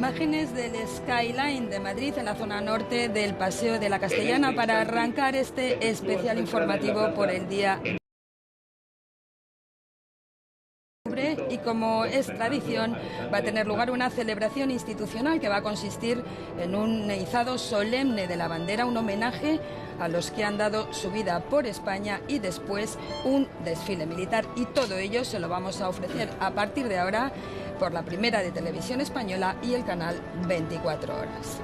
Imágenes del Skyline de Madrid, en la zona norte del Paseo de la Castellana, para arrancar este especial informativo por el día. Y como es tradición, va a tener lugar una celebración institucional que va a consistir en un izado solemne de la bandera, un homenaje a los que han dado su vida por España, y después un desfile militar. Y todo ello se lo vamos a ofrecer a partir de ahora por la Primera de Televisión Española y el canal 24 Horas.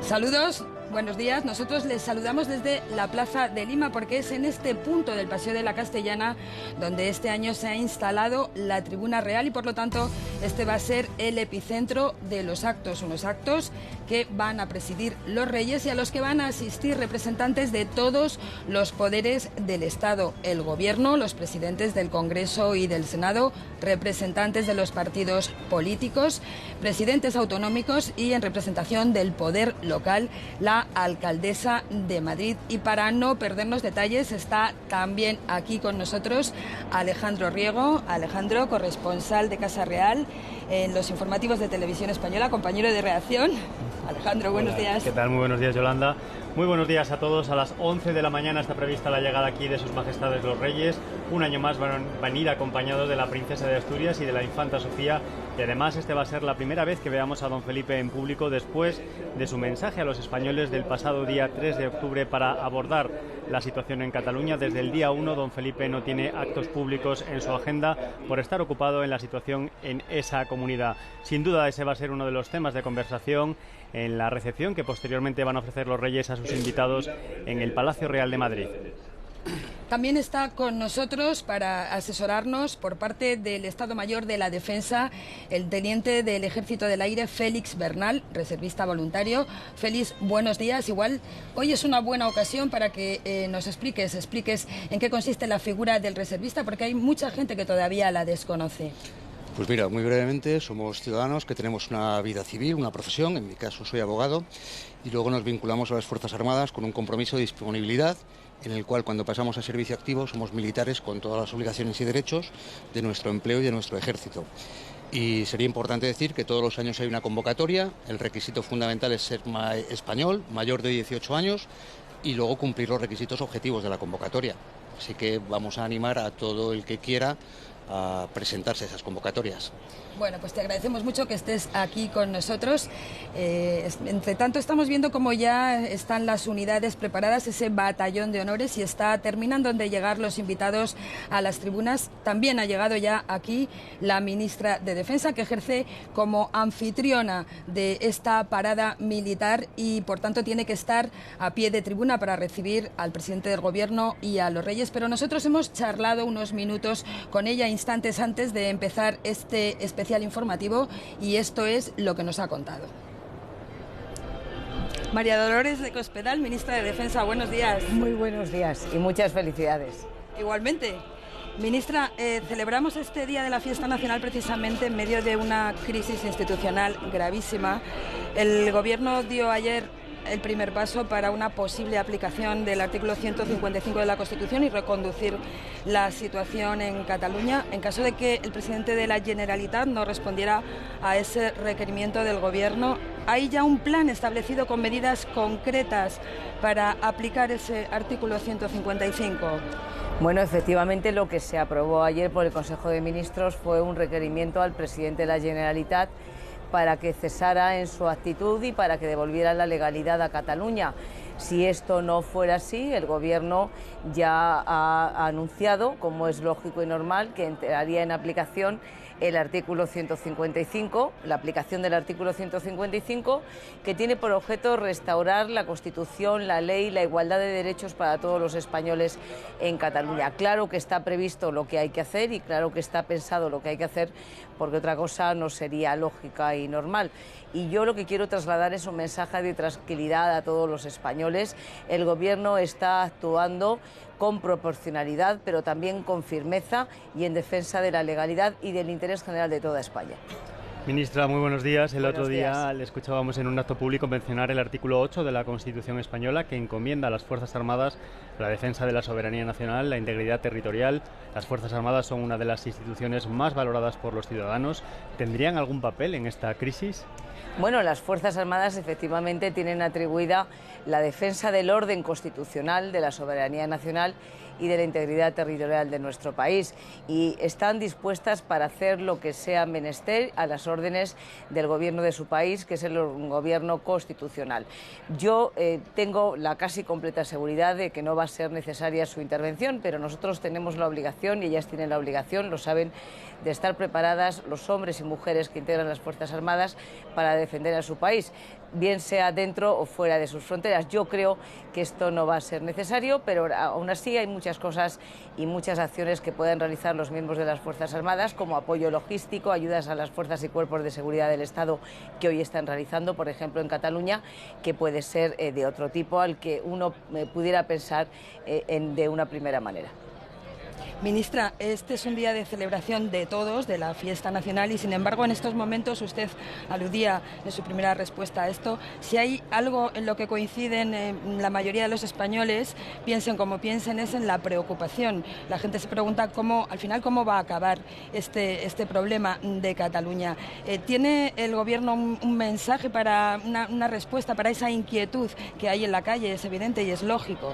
Saludos. Buenos días, nosotros les saludamos desde la Plaza de Lima, porque es en este punto del Paseo de la Castellana donde este año se ha instalado la Tribuna Real, y por lo tanto este va a ser el epicentro de los actos, unos actos que van a presidir los Reyes y a los que van a asistir representantes de todos los poderes del Estado, el Gobierno, los presidentes del Congreso y del Senado, representantes de los partidos políticos, presidentes autonómicos y, en representación del poder local, la alcaldesa de Madrid. Y para no perdernos detalles, está también aquí con nosotros Alejandro Riego. Alejandro, corresponsal de Casa Real en los informativos de Televisión Española, compañero de redacción. Alejandro, buenos días. ¿Qué tal? Muy buenos días, Yolanda. Muy buenos días a todos. A las 11 de la mañana está prevista la llegada aquí de sus majestades los Reyes. Un año más van a ir acompañados de la princesa de Asturias y de la infanta Sofía. Y además este va a ser la primera vez que veamos a don Felipe en público después de su mensaje a los españoles del pasado día 3 de octubre para abordar la situación en Cataluña. Desde el día 1 don Felipe no tiene actos públicos en su agenda por estar ocupado en la situación en esa comunidad. Sin duda ese va a ser uno de los temas de conversación en la recepción que posteriormente van a ofrecer los Reyes a sus invitados en el Palacio Real de Madrid. También está con nosotros para asesorarnos, por parte del Estado Mayor de la Defensa, el teniente del Ejército del Aire, Félix Bernal, reservista voluntario. Félix, buenos días. Igual hoy es una buena ocasión para que nos expliques en qué consiste la figura del reservista, porque hay mucha gente que todavía la desconoce. Pues mira, muy brevemente, somos ciudadanos que tenemos una vida civil, una profesión, en mi caso soy abogado, y luego nos vinculamos a las Fuerzas Armadas con un compromiso de disponibilidad, en el cual cuando pasamos a servicio activo somos militares con todas las obligaciones y derechos de nuestro empleo y de nuestro ejército. Y sería importante decir que todos los años hay una convocatoria, el requisito fundamental es ser español, mayor de 18 años, y luego cumplir los requisitos objetivos de la convocatoria. Así que vamos a animar a todo el que quiera a presentarse a esas convocatorias. Bueno, pues te agradecemos mucho que estés aquí con nosotros. Entre tanto, estamos viendo cómo ya están las unidades preparadas, ese batallón de honores, y está terminando de llegar los invitados a las tribunas. También ha llegado ya aquí la ministra de Defensa, que ejerce como anfitriona de esta parada militar y, por tanto, tiene que estar a pie de tribuna para recibir al presidente del Gobierno y a los Reyes. Pero nosotros hemos charlado unos minutos con ella instantes antes de empezar este especial informativo, y esto es lo que nos ha contado. María Dolores de Cospedal, ministra de Defensa, buenos días. Muy buenos días y muchas felicidades. Igualmente. Ministra, celebramos este Día de la Fiesta Nacional precisamente en medio de una crisis institucional gravísima. El Gobierno dio ayer el primer paso para una posible aplicación del artículo 155 de la Constitución y reconducir la situación en Cataluña. En caso de que el presidente de la Generalitat no respondiera a ese requerimiento del Gobierno, ¿hay ya un plan establecido con medidas concretas para aplicar ese artículo 155? Bueno, efectivamente lo que se aprobó ayer por el Consejo de Ministros fue un requerimiento al presidente de la Generalitat para que cesara en su actitud y para que devolviera la legalidad a Cataluña. Si esto no fuera así, el Gobierno ya ha anunciado, como es lógico y normal, que entraría en aplicación el artículo 155, la aplicación del artículo 155, que tiene por objeto restaurar la Constitución, la ley, la igualdad de derechos para todos los españoles en Cataluña. Claro que está previsto lo que hay que hacer y claro que está pensado lo que hay que hacer, porque otra cosa no sería lógica y normal. Y yo lo que quiero trasladar es un mensaje de tranquilidad a todos los españoles. El Gobierno está actuando con proporcionalidad, pero también con firmeza y en defensa de la legalidad y del interés general de toda España. Ministra, muy buenos días. El otro día días. le escuchábamos en un acto público mencionar el artículo 8 de la Constitución española, que encomienda a las Fuerzas Armadas la defensa de la soberanía nacional, la integridad territorial. Las Fuerzas Armadas son una de las instituciones más valoradas por los ciudadanos. ¿Tendrían algún papel en esta crisis? Bueno, las Fuerzas Armadas efectivamente tienen atribuida la defensa del orden constitucional, de la soberanía nacional y de la integridad territorial de nuestro país, y están dispuestas para hacer lo que sea menester a las órdenes del gobierno de su país, que es el gobierno constitucional. Yo tengo la casi completa seguridad de que no va a ser necesaria su intervención, pero nosotros tenemos la obligación, y ellas tienen la obligación, lo saben, de estar preparadas, los hombres y mujeres que integran las Fuerzas Armadas, para defender a su país, bien sea dentro o fuera de sus fronteras. Yo creo que esto no va a ser necesario, pero aún así hay muchas cosas y muchas acciones que pueden realizar los miembros de las Fuerzas Armadas, como apoyo logístico, ayudas a las fuerzas y cuerpos de seguridad del Estado que hoy están realizando, por ejemplo en Cataluña, que puede ser de otro tipo al que uno pudiera pensar de una primera manera. Ministra, este es un día de celebración de todos, de la fiesta nacional, y sin embargo en estos momentos usted aludía en su primera respuesta a esto. Si hay algo en lo que coinciden la mayoría de los españoles, piensen como piensen, es en la preocupación. La gente se pregunta al final cómo va a acabar este problema de Cataluña. ¿Tiene el Gobierno un mensaje para una respuesta para esa inquietud que hay en la calle? Es evidente y es lógico.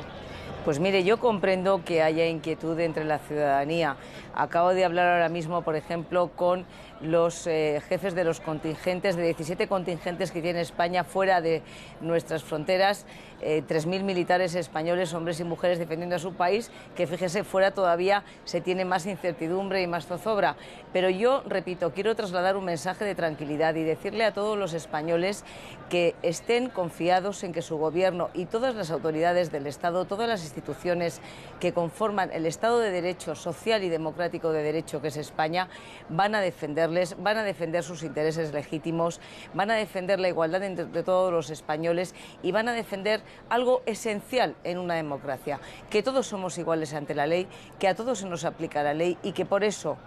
Pues mire, yo comprendo que haya inquietud entre la ciudadanía. Acabo de hablar ahora mismo, por ejemplo, con los jefes de los contingentes, de 17 contingentes que tiene España fuera de nuestras fronteras, 3.000 militares españoles, hombres y mujeres defendiendo a su país, que fíjese, fuera todavía se tiene más incertidumbre y más zozobra. Pero yo, repito, quiero trasladar un mensaje de tranquilidad y decirle a todos los españoles que estén confiados en que su gobierno y todas las autoridades del Estado, todas las instituciones que conforman el Estado de Derecho social y democrático de derecho que es España, van a defenderles, van a defender sus intereses legítimos, van a defender la igualdad entre todos los españoles y van a defender algo esencial en una democracia, que todos somos iguales ante la ley, que a todos se nos aplica la ley y que por eso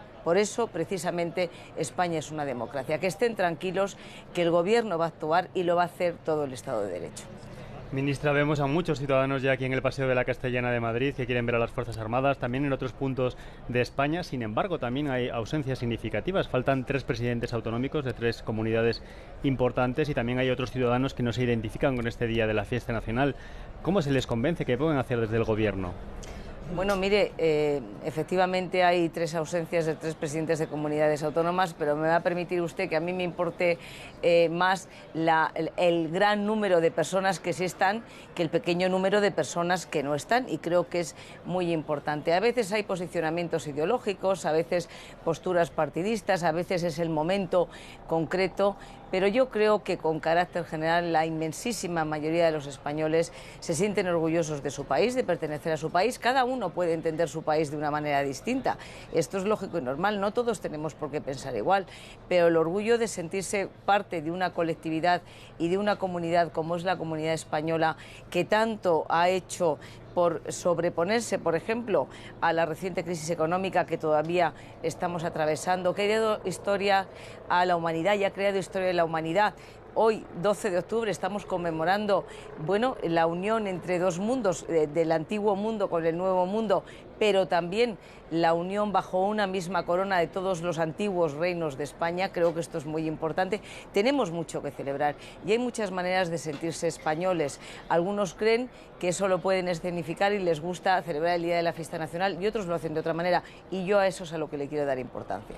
precisamente España es una democracia. Que estén tranquilos, que el Gobierno va a actuar y lo va a hacer todo el Estado de Derecho. Ministra, vemos a muchos ciudadanos ya aquí en el Paseo de la Castellana de Madrid que quieren ver a las Fuerzas Armadas, también en otros puntos de España. Sin embargo, también hay ausencias significativas. Faltan 3 presidentes autonómicos de 3 comunidades importantes y también hay otros ciudadanos que no se identifican con este día de la fiesta nacional. ¿Cómo se les convence? ¿Qué pueden hacer desde el Gobierno? Bueno, mire, efectivamente hay 3 ausencias de 3 presidentes de comunidades autónomas, pero me va a permitir usted que a mí me importe más el gran número de personas que sí están que el pequeño número de personas que no están, y creo que es muy importante. A veces hay posicionamientos ideológicos, a veces posturas partidistas, a veces es el momento concreto, pero yo creo que con carácter general la inmensísima mayoría de los españoles se sienten orgullosos de su país, de pertenecer a su país. Cada uno puede entender su país de una manera distinta. Esto es lógico y normal, no todos tenemos por qué pensar igual, pero el orgullo de sentirse parte de una colectividad y de una comunidad como es la comunidad española, que tanto ha hecho por sobreponerse, por ejemplo, a la reciente crisis económica que todavía estamos atravesando, que ha creado historia a la humanidad y ha creado historia de la humanidad. Hoy, 12 de octubre, estamos conmemorando, bueno, la unión entre 2 mundos, del antiguo mundo con el nuevo mundo, pero también la unión bajo una misma corona de todos los antiguos reinos de España. Creo que esto es muy importante. Tenemos mucho que celebrar y hay muchas maneras de sentirse españoles. Algunos creen que eso lo pueden escenificar y les gusta celebrar el Día de la Fiesta Nacional, y otros lo hacen de otra manera, y yo a eso es a lo que le quiero dar importancia.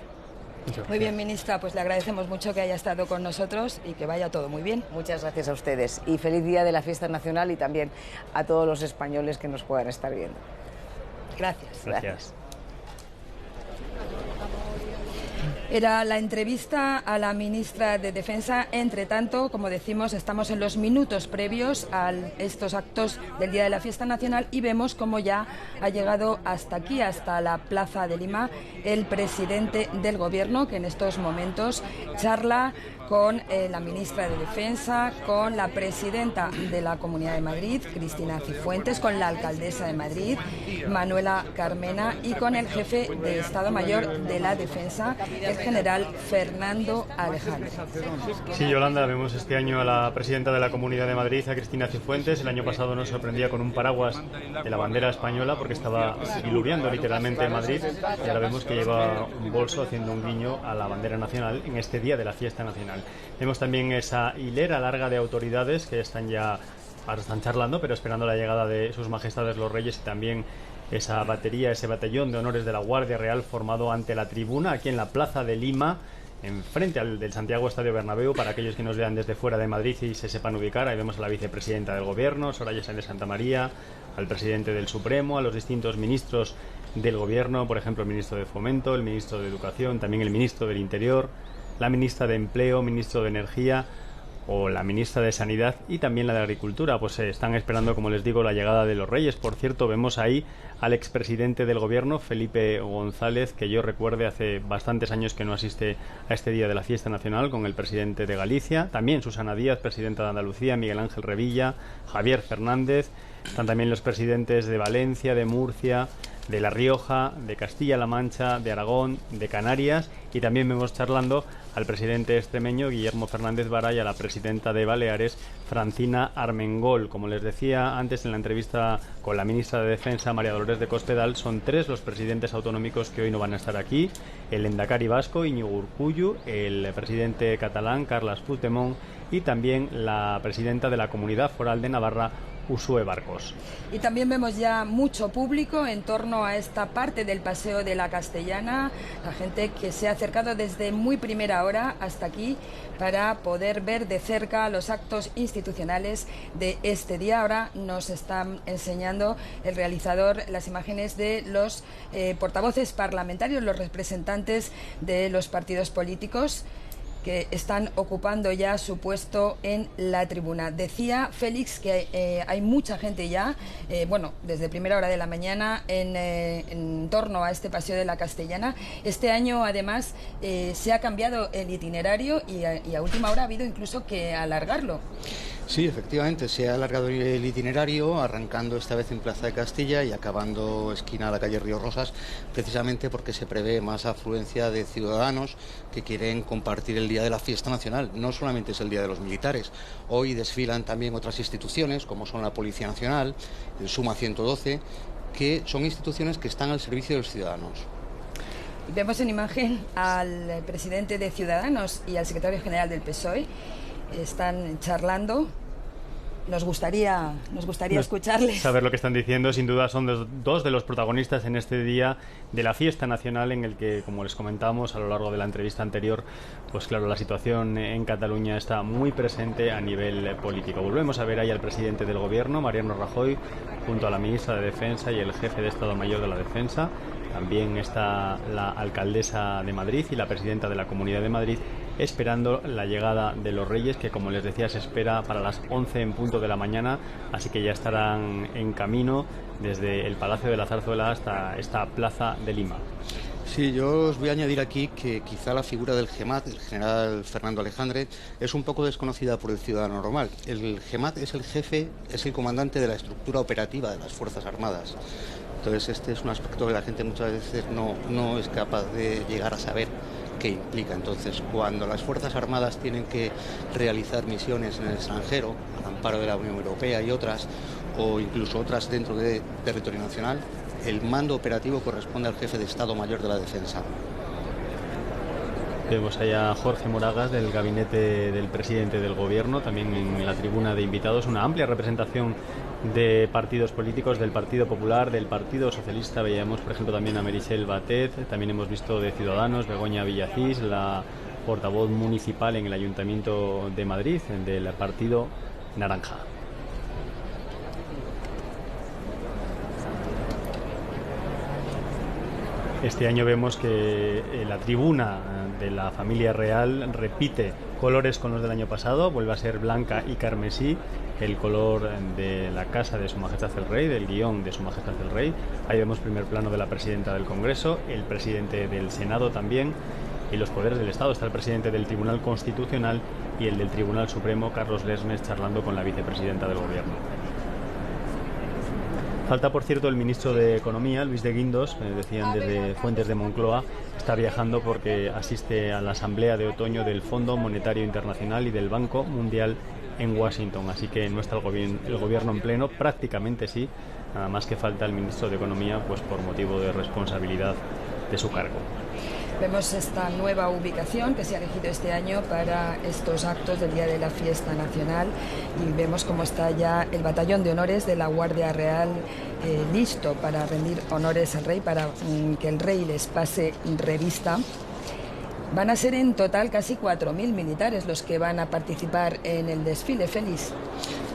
Muy bien, ministra, pues le agradecemos mucho que haya estado con nosotros y que vaya todo muy bien. Muchas gracias a ustedes y feliz Día de la Fiesta Nacional, y también a todos los españoles que nos puedan estar viendo. Gracias. Gracias. Era la entrevista a la ministra de Defensa. Entre tanto, como decimos, estamos en los minutos previos a estos actos del Día de la Fiesta Nacional y vemos cómo ya ha llegado hasta aquí, hasta la Plaza de Lima, el presidente del Gobierno, que en estos momentos charla con la ministra de Defensa, con la presidenta de la Comunidad de Madrid, Cristina Cifuentes, con la alcaldesa de Madrid, Manuela Carmena, y con el jefe de Estado Mayor de la Defensa, el general Fernando Alejandre. Sí, Yolanda, vemos este año a la presidenta de la Comunidad de Madrid, a Cristina Cifuentes. El año pasado nos sorprendía con un paraguas de la bandera española porque estaba diluviando literalmente en Madrid, y ahora vemos que lleva un bolso haciendo un guiño a la bandera nacional en este día de la fiesta nacional. Vemos también esa hilera larga de autoridades que están charlando, pero esperando la llegada de sus majestades los reyes, y también esa batería, ese batallón de honores de la Guardia Real formado ante la tribuna aquí en la Plaza de Lima, enfrente del Santiago Estadio Bernabéu, para aquellos que nos vean desde fuera de Madrid y se sepan ubicar. Ahí vemos a la vicepresidenta del Gobierno, Soraya Sáenz de Santamaría, al presidente del Supremo, a los distintos ministros del Gobierno, por ejemplo el ministro de Fomento, el ministro de Educación, también el ministro del Interior, la ministra de Empleo, ministro de Energía o la ministra de Sanidad, y también la de Agricultura. Pues están esperando, como les digo, la llegada de los Reyes. Por cierto, vemos ahí al expresidente del Gobierno, Felipe González, que yo recuerde hace bastantes años que no asiste a este día de la fiesta nacional, con el presidente de Galicia, también Susana Díaz, presidenta de Andalucía, Miguel Ángel Revilla, Javier Fernández. Están también los presidentes de Valencia, de Murcia, de La Rioja, de Castilla-La Mancha, de Aragón, de Canarias, y también vemos charlando al presidente extremeño Guillermo Fernández Vara y a la presidenta de Baleares, Francina Armengol. Como les decía antes en la entrevista con la ministra de Defensa, María Dolores de Cospedal, son 3 los presidentes autonómicos que hoy no van a estar aquí: el lehendakari vasco, Iñigo Urkullu, el presidente catalán, Carles Puigdemont, y también la presidenta de la Comunidad Foral de Navarra, Uxue Barkos. Y también vemos ya mucho público en torno a esta parte del Paseo de la Castellana, la gente que se ha acercado desde muy primera hora hasta aquí para poder ver de cerca los actos institucionales de este día. Ahora nos están enseñando el realizador las imágenes de los portavoces parlamentarios, los representantes de los partidos políticos que están ocupando ya su puesto en la tribuna. Decía Félix que hay mucha gente ya, desde primera hora de la mañana en torno a este Paseo de la Castellana. Este año, además, se ha cambiado el itinerario y a última hora ha habido incluso que alargarlo. Sí, efectivamente, se ha alargado el itinerario, arrancando esta vez en Plaza de Castilla y acabando esquina a la calle Río Rosas, precisamente porque se prevé más afluencia de ciudadanos que quieren compartir el día de la fiesta nacional. No solamente es el día de los militares, hoy desfilan también otras instituciones como son la Policía Nacional, el Suma 112, que son instituciones que están al servicio de los ciudadanos. Vemos en imagen al presidente de Ciudadanos y al secretario general del PSOE. Están charlando. Nos gustaría escucharles. Saber lo que están diciendo. Sin duda son dos de los protagonistas en este día de la fiesta nacional, en el que, como les comentamos a lo largo de la entrevista anterior, pues claro, la situación en Cataluña está muy presente a nivel político. Volvemos a ver ahí al presidente del Gobierno, Mariano Rajoy, junto a la ministra de Defensa y el jefe de Estado Mayor de la Defensa. También está la alcaldesa de Madrid y la presidenta de la Comunidad de Madrid, esperando la llegada de los Reyes, que, como les decía, se espera para las 11 en punto de la mañana, así que ya estarán en camino desde el Palacio de la Zarzuela hasta esta Plaza de Lima. Sí, yo os voy a añadir aquí que quizá la figura del GEMAT, el general Fernando Alejandre, es un poco desconocida por el ciudadano normal. El GEMAT es el jefe, es el comandante de la estructura operativa de las Fuerzas Armadas. Entonces este es un aspecto que la gente muchas veces no es capaz de llegar a saber qué implica. Entonces, cuando las Fuerzas Armadas tienen que realizar misiones en el extranjero, al amparo de la Unión Europea y otras, o incluso otras dentro de territorio nacional, el mando operativo corresponde al jefe de Estado Mayor de la Defensa. Vemos allá a Jorge Moragas, del gabinete del presidente del Gobierno, también en la tribuna de invitados, una amplia representación de partidos políticos, del Partido Popular, del Partido Socialista. Veíamos, por ejemplo, también a Meritxell Batet, también hemos visto de Ciudadanos, Begoña Villacís, la portavoz municipal en el Ayuntamiento de Madrid, del Partido Naranja. Este año vemos que la tribuna de la familia real repite colores con los del año pasado, vuelve a ser blanca y carmesí, el color de la casa de Su Majestad el Rey, del guión de Su Majestad el Rey. Ahí vemos primer plano de la presidenta del Congreso, el presidente del Senado también, y los poderes del Estado. Está el presidente del Tribunal Constitucional y el del Tribunal Supremo, Carlos Lesmes, charlando con la vicepresidenta del Gobierno. Falta, por cierto, el ministro de Economía, Luis de Guindos, decían desde fuentes de Moncloa, está viajando porque asiste a la Asamblea de Otoño del Fondo Monetario Internacional y del Banco Mundial en Washington. Así que no está el gobierno en pleno, prácticamente sí, nada más que falta el ministro de Economía, pues por motivo de responsabilidad de su cargo. Vemos esta nueva ubicación que se ha elegido este año para estos actos del Día de la Fiesta Nacional y vemos cómo está ya el batallón de honores de la Guardia Real listo para rendir honores al rey, para que el rey les pase revista. Van a ser en total casi 4.000 militares los que van a participar en el desfile, Félix.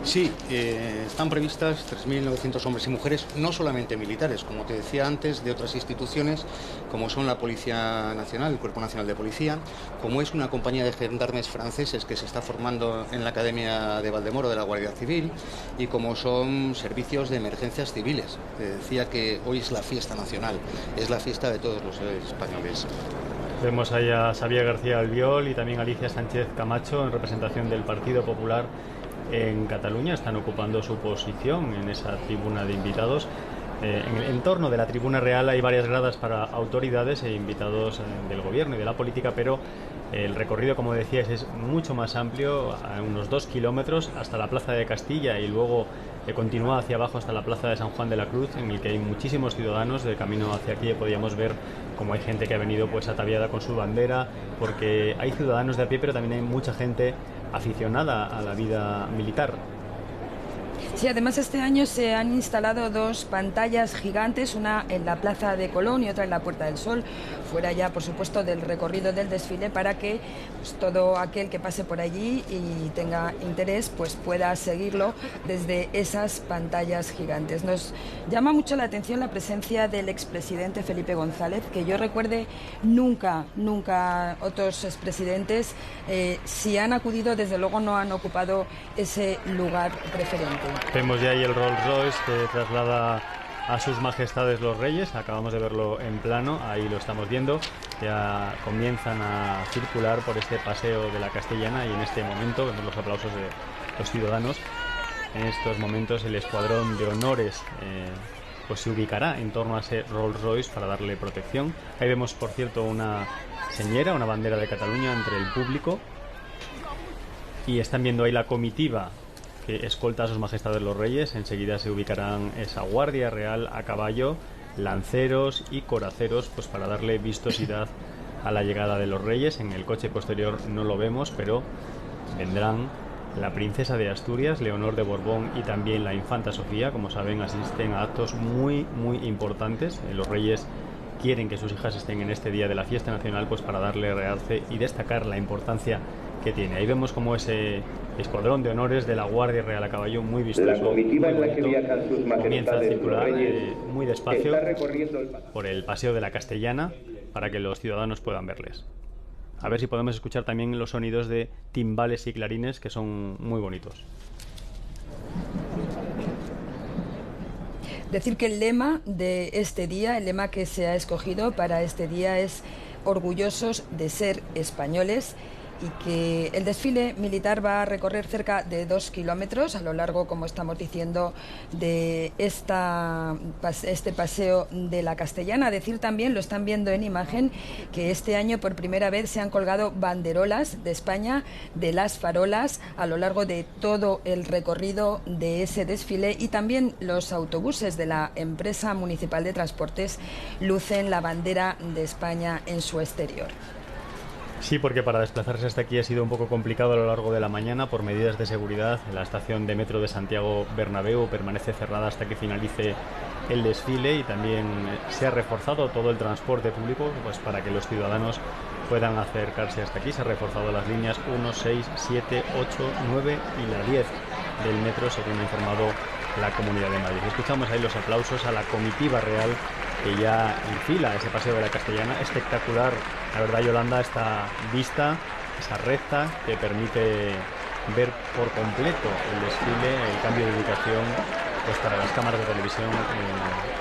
Sí, están previstas 3.900 hombres y mujeres, no solamente militares, como te decía antes, de otras instituciones, como son la Policía Nacional, el Cuerpo Nacional de Policía, como es una compañía de gendarmes franceses que se está formando en la Academia de Valdemoro de la Guardia Civil, y como son servicios de emergencias civiles. Te decía que hoy es la fiesta nacional, es la fiesta de todos los españoles. Vemos ahí a Xavier García Albiol y también a Alicia Sánchez Camacho en representación del Partido Popular en Cataluña. Están ocupando su posición en esa tribuna de invitados. En el entorno de la tribuna real hay varias gradas para autoridades e invitados del gobierno y de la política, pero el recorrido, como decías, es mucho más amplio, a unos 2 kilómetros hasta la Plaza de Castilla y luego continúa hacia abajo hasta la Plaza de San Juan de la Cruz, en el que hay muchísimos ciudadanos. De camino hacia aquí podíamos ver cómo hay gente que ha venido pues ataviada con su bandera, porque hay ciudadanos de a pie, pero también hay mucha gente aficionada a la vida militar. Sí, además este año se han instalado 2 pantallas gigantes, una en la Plaza de Colón y otra en la Puerta del Sol, fuera ya, por supuesto, del recorrido del desfile, para que pues, todo aquel que pase por allí y tenga interés pues pueda seguirlo desde esas pantallas gigantes. Nos llama mucho la atención la presencia del expresidente Felipe González, que yo recuerde nunca otros expresidentes, si han acudido, desde luego no han ocupado ese lugar preferente. Vemos ya ahí el Rolls Royce que traslada a sus majestades los reyes. Acabamos de verlo en plano, ahí lo estamos viendo. Ya comienzan a circular por este paseo de la Castellana y en este momento vemos los aplausos de los ciudadanos. En estos momentos el escuadrón de honores pues se ubicará en torno a ese Rolls Royce para darle protección. Ahí vemos, por cierto, una señera, una bandera de Cataluña entre el público, y están viendo ahí la comitiva que escolta a sus majestades los reyes. Enseguida se ubicarán esa Guardia Real a caballo, lanceros y coraceros, pues para darle vistosidad a la llegada de los reyes. En el coche posterior no lo vemos, pero vendrán la princesa de Asturias, Leonor de Borbón, y también la infanta Sofía. Como saben, asisten a actos muy importantes. Los reyes quieren que sus hijas estén en este día de la fiesta nacional, pues para darle realce y destacar la importancia que tiene. Ahí vemos como ese escuadrón de honores de la Guardia Real a caballo, muy vistoso, la comitiva en la que viajan sus majestades, comienza a circular los reyes, muy despacio está por el paseo de la Castellana para que los ciudadanos puedan verles. A ver si podemos escuchar también los sonidos de timbales y clarines, que son muy bonitos. Decir que el lema de este día, el lema que se ha escogido para este día es orgullosos de ser españoles, y que el desfile militar va a recorrer cerca de 2 kilómetros a lo largo, como estamos diciendo, de este paseo de la Castellana. Decir también, lo están viendo en imagen, que este año por primera vez se han colgado banderolas de España de las farolas a lo largo de todo el recorrido de ese desfile, y también los autobuses de la empresa municipal de transportes lucen la bandera de España en su exterior. Sí, porque para desplazarse hasta aquí ha sido un poco complicado a lo largo de la mañana por medidas de seguridad. La estación de metro de Santiago Bernabéu permanece cerrada hasta que finalice el desfile, y también se ha reforzado todo el transporte público pues para que los ciudadanos puedan acercarse hasta aquí. Se han reforzado las líneas 1, 6, 7, 8, 9 y la 10 del metro, según ha informado la Comunidad de Madrid. Escuchamos ahí los aplausos a la comitiva real que ya enfila ese paseo de la Castellana. Espectacular, la verdad, Yolanda, esta vista, esa recta que permite ver por completo el desfile. El cambio de ubicación, pues para las cámaras de televisión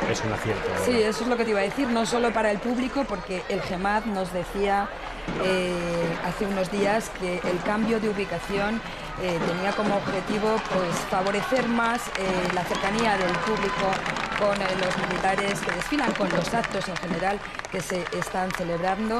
es un acierto. Sí, eso es lo que te iba a decir, no solo para el público, porque el GEMAD nos decía hace unos días que el cambio de ubicación tenía como objetivo pues favorecer más la cercanía del público con los militares que desfilan, con los actos en general que se están celebrando,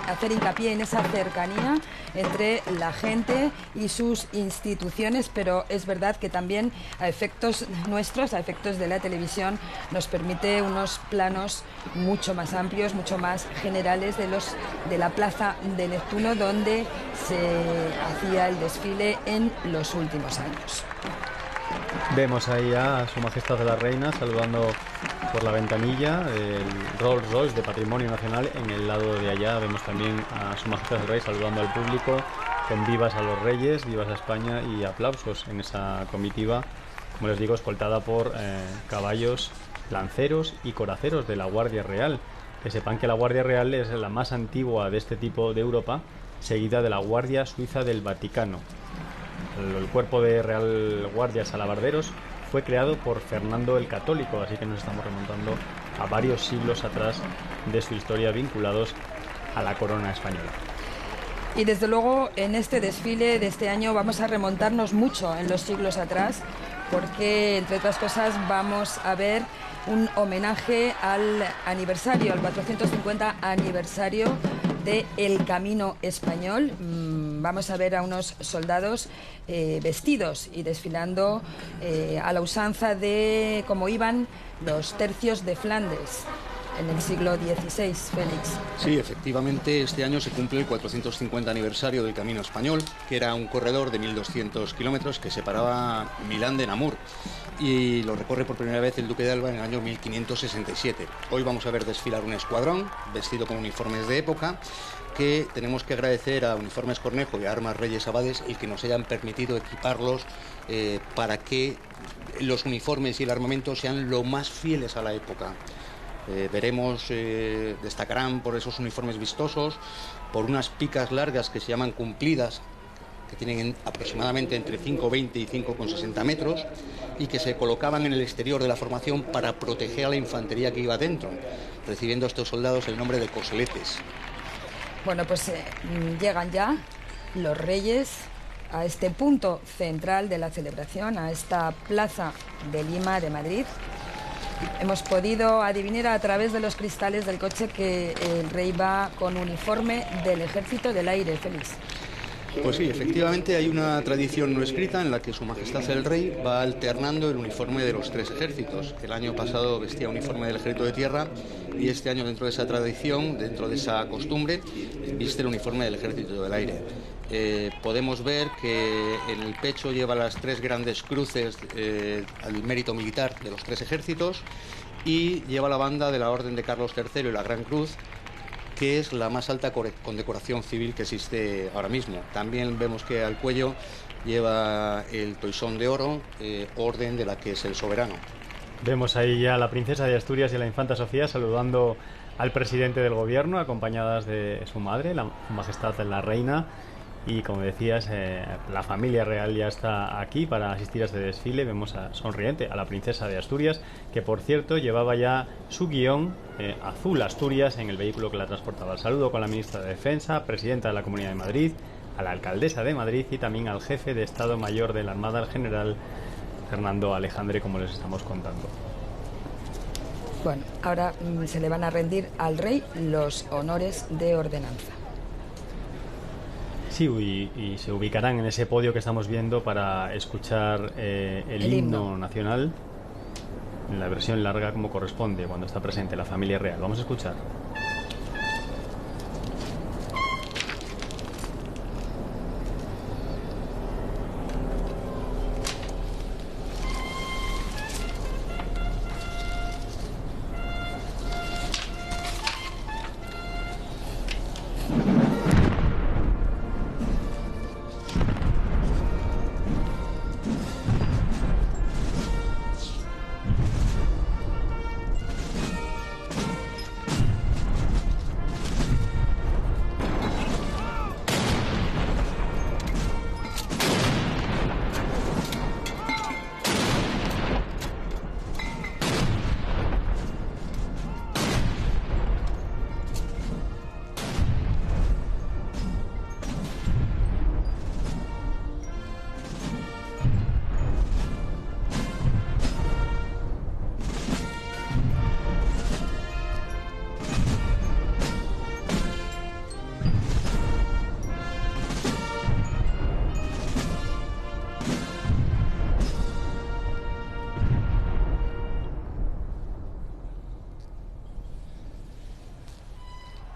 hacer hincapié en esa cercanía entre la gente y sus instituciones, pero es verdad que también a efectos nuestros, a efectos de la televisión, nos permite unos planos mucho más amplios, mucho más generales de la Plaza de Neptuno, donde se hacía el desfile en los últimos años. Vemos ahí a Su Majestad de la Reina saludando por la ventanilla el Rolls Royce de Patrimonio Nacional. En el lado de allá vemos también a Su Majestad del Rey saludando al público con vivas a los reyes, vivas a España y aplausos en esa comitiva, como les digo, escoltada por caballos, lanceros y coraceros de la Guardia Real. Que sepan que la Guardia Real es la más antigua de este tipo de Europa, seguida de la Guardia Suiza del Vaticano. El cuerpo de Real Guardias Alabarderos fue creado por Fernando el Católico, así que nos estamos remontando a varios siglos atrás de su historia vinculados a la corona española. Y desde luego en este desfile de este año vamos a remontarnos mucho en los siglos atrás, porque entre otras cosas vamos a ver un homenaje al aniversario, al 450 aniversario de El Camino Español. Vamos a ver a unos soldados vestidos y desfilando a la usanza de cómo iban los tercios de Flandes en el siglo XVI, Félix. Sí, efectivamente, este año se cumple el 450 aniversario del Camino Español, que era un corredor de 1.200 kilómetros que separaba Milán de Namur, y lo recorre por primera vez el Duque de Alba en el año 1567. Hoy vamos a ver desfilar un escuadrón vestido con uniformes de época, que tenemos que agradecer a Uniformes Cornejo y a Armas Reyes Abades el que nos hayan permitido equiparlos para que los uniformes y el armamento sean lo más fieles a la época. Veremos, destacarán por esos uniformes vistosos, por unas picas largas que se llaman cumplidas, que tienen aproximadamente entre 5,20 y 5,60 metros y que se colocaban en el exterior de la formación para proteger a la infantería que iba dentro, recibiendo estos soldados el nombre de coseletes. Bueno, pues llegan ya los reyes a este punto central de la celebración, a esta plaza de Lima, de Madrid. Hemos podido adivinar a través de los cristales del coche que el rey va con uniforme del Ejército del Aire, Félix. Pues sí, efectivamente hay una tradición no escrita en la que Su Majestad el Rey va alternando el uniforme de los tres ejércitos. El año pasado vestía uniforme del Ejército de Tierra y este año, dentro de esa tradición, dentro de esa costumbre, viste el uniforme del Ejército del Aire. Podemos ver que en el pecho lleva las tres grandes cruces al mérito militar de los tres ejércitos y lleva la banda de la Orden de Carlos III y la Gran Cruz, que es la más alta condecoración civil que existe ahora mismo. También vemos que al cuello lleva el toisón de oro, orden de la que es el soberano. Vemos ahí ya a la princesa de Asturias y a la infanta Sofía saludando al presidente del gobierno, acompañadas de su madre, la Majestad la Reina. Y como decías, la familia real ya está aquí para asistir a este desfile. Vemos sonriente a la princesa de Asturias, que por cierto llevaba ya su guión azul Asturias en el vehículo que la transportaba. El saludo con la ministra de Defensa, presidenta de la Comunidad de Madrid, a la alcaldesa de Madrid y también al jefe de Estado Mayor de la Armada, el general Fernando Alejandre, como les estamos contando. Bueno, ahora se le van a rendir al rey los honores de ordenanza. Sí, y se ubicarán en ese podio que estamos viendo para escuchar el himno nacional en la versión larga como corresponde cuando está presente la familia real. Vamos a escuchar.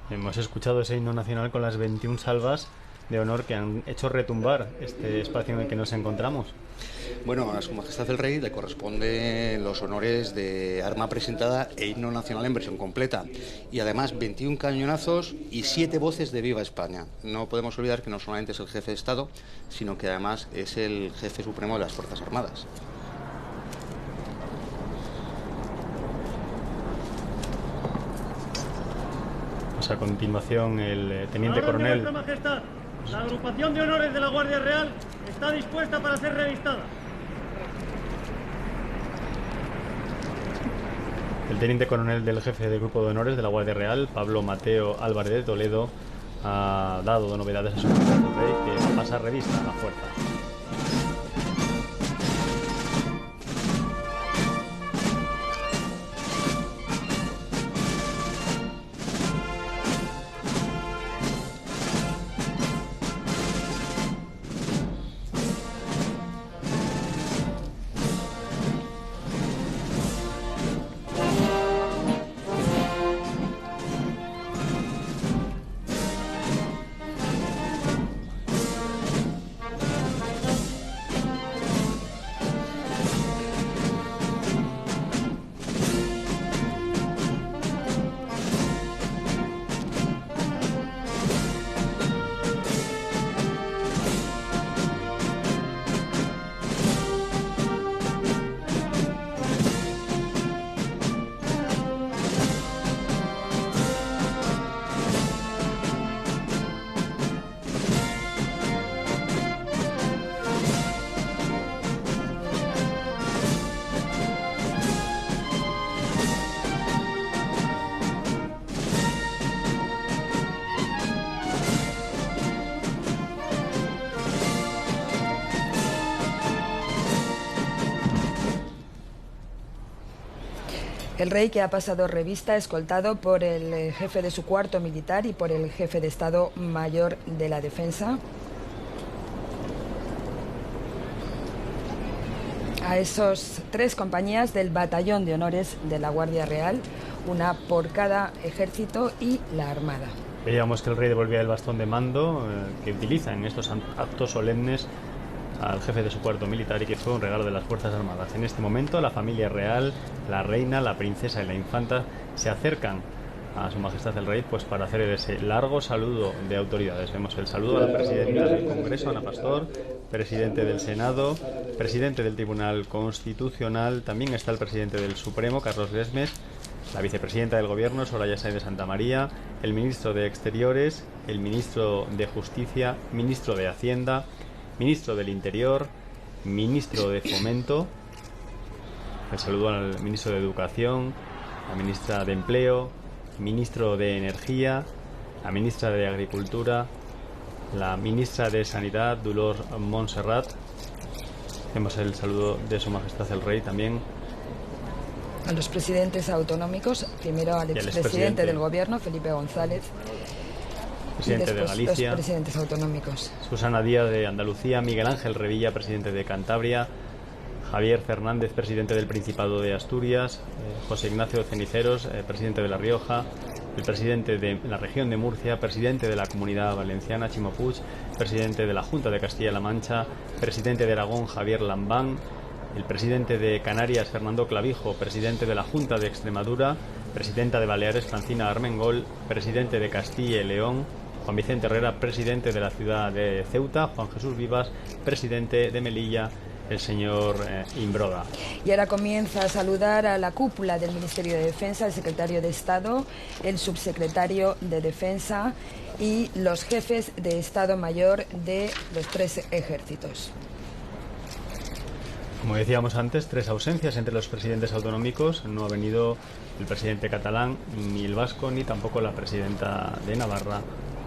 Hemos escuchado ese himno nacional con las 21 salvas de honor que han hecho retumbar este espacio en el que nos encontramos. Bueno, a Su Majestad el Rey le corresponden los honores de arma presentada e himno nacional en versión completa. Y además 21 cañonazos y 7 voces de Viva España. No podemos olvidar que no solamente es el jefe de Estado, sino que además es el jefe supremo de las Fuerzas Armadas. Pues a continuación el teniente coronel... Vuestra Majestad, la agrupación de honores de la Guardia Real está dispuesta para ser revistada. El teniente coronel del jefe del grupo de honores de la Guardia Real, Pablo Mateo Álvarez de Toledo, ha dado novedades a Su Majestad el Rey, que pasa revista a la fuerza. El rey, que ha pasado revista, escoltado por el jefe de su cuarto militar y por el jefe de Estado Mayor de la Defensa. A esos 3 compañías del Batallón de Honores de la Guardia Real, una por cada ejército y la Armada. Veíamos que el rey devolvía el bastón de mando que utiliza en estos actos solemnes al jefe de su cuarto militar y que fue un regalo de las Fuerzas Armadas. En este momento la familia real, la reina, la princesa y la infanta se acercan a Su Majestad el Rey pues para hacer ese largo saludo de autoridades. Vemos el saludo a la presidenta del Congreso, Ana Pastor, presidente del Senado, presidente del Tribunal Constitucional, también está el presidente del Supremo, Carlos Lesmes, la vicepresidenta del Gobierno, Soraya Sáenz de Santa María, el ministro de Exteriores, el ministro de Justicia, ministro de Hacienda, ministro del Interior, ministro de Fomento, el saludo al ministro de Educación, la ministra de Empleo, ministro de Energía, la ministra de Agricultura, la ministra de Sanidad, Dolors Montserrat. Hacemos el saludo de Su Majestad el Rey también. A los presidentes autonómicos, primero al expresidente del Gobierno, Felipe González, presidente de Galicia, los presidentes autonómicos. Susana Díaz de Andalucía, Miguel Ángel Revilla, presidente de Cantabria, Javier Fernández, presidente del Principado de Asturias, José Ignacio Ceniceros, presidente de La Rioja, el presidente de la región de Murcia, presidente de la Comunidad Valenciana, Chimo Puig, presidente de la Junta de Castilla-La Mancha, presidente de Aragón, Javier Lambán, el presidente de Canarias, Fernando Clavijo, presidente de la Junta de Extremadura, presidenta de Baleares, Francina Armengol, presidente de Castilla y León, Juan Vicente Herrera, presidente de la ciudad de Ceuta, Juan Jesús Vivas, presidente de Melilla, el señor Imbroda. Y ahora comienza a saludar a la cúpula del Ministerio de Defensa, el secretario de Estado, el subsecretario de Defensa y los jefes de Estado Mayor de los 3 ejércitos. Como decíamos antes, 3 ausencias entre los presidentes autonómicos. No ha venido el presidente catalán, ni el vasco, ni tampoco la presidenta de Navarra,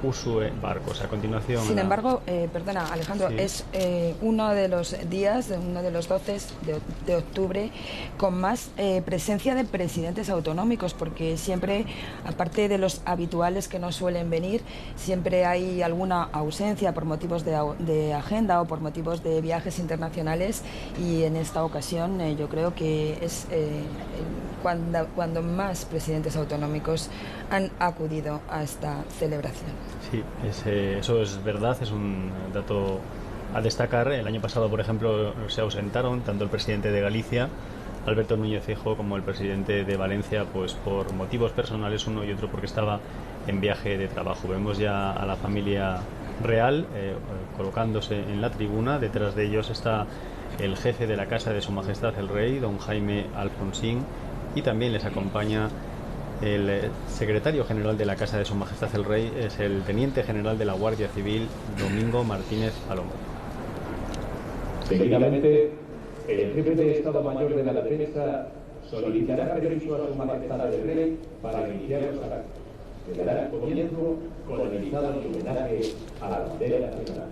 Usue Barcos. A continuación... Sin embargo, perdona Alejandro, sí. Es uno de los días, uno de los 12 de octubre con más presencia de presidentes autonómicos, porque siempre, aparte de los habituales que no suelen venir, siempre hay alguna ausencia por motivos de agenda o por motivos de viajes internacionales, y en esta ocasión yo creo que es cuando más presidentes autonómicos han acudido a esta celebración. Sí, eso es verdad, es un dato a destacar. El año pasado, por ejemplo, se ausentaron tanto el presidente de Galicia, Alberto Núñez Feijóo, como el presidente de Valencia, pues por motivos personales, uno y otro porque estaba en viaje de trabajo. Vemos ya a la familia real colocándose en la tribuna. Detrás de ellos está el jefe de la Casa de Su Majestad el Rey, don Jaime Alfonsín, y también les acompaña el secretario general de la Casa de Su Majestad el Rey, es el teniente general de la Guardia Civil, Domingo Martínez Palomo. Seguidamente, el jefe de Estado Mayor de la Defensa solicitará permiso a Su Majestad el Rey para iniciar los actos. Se dará comienzo con el izado de homenaje a la bandera nacional.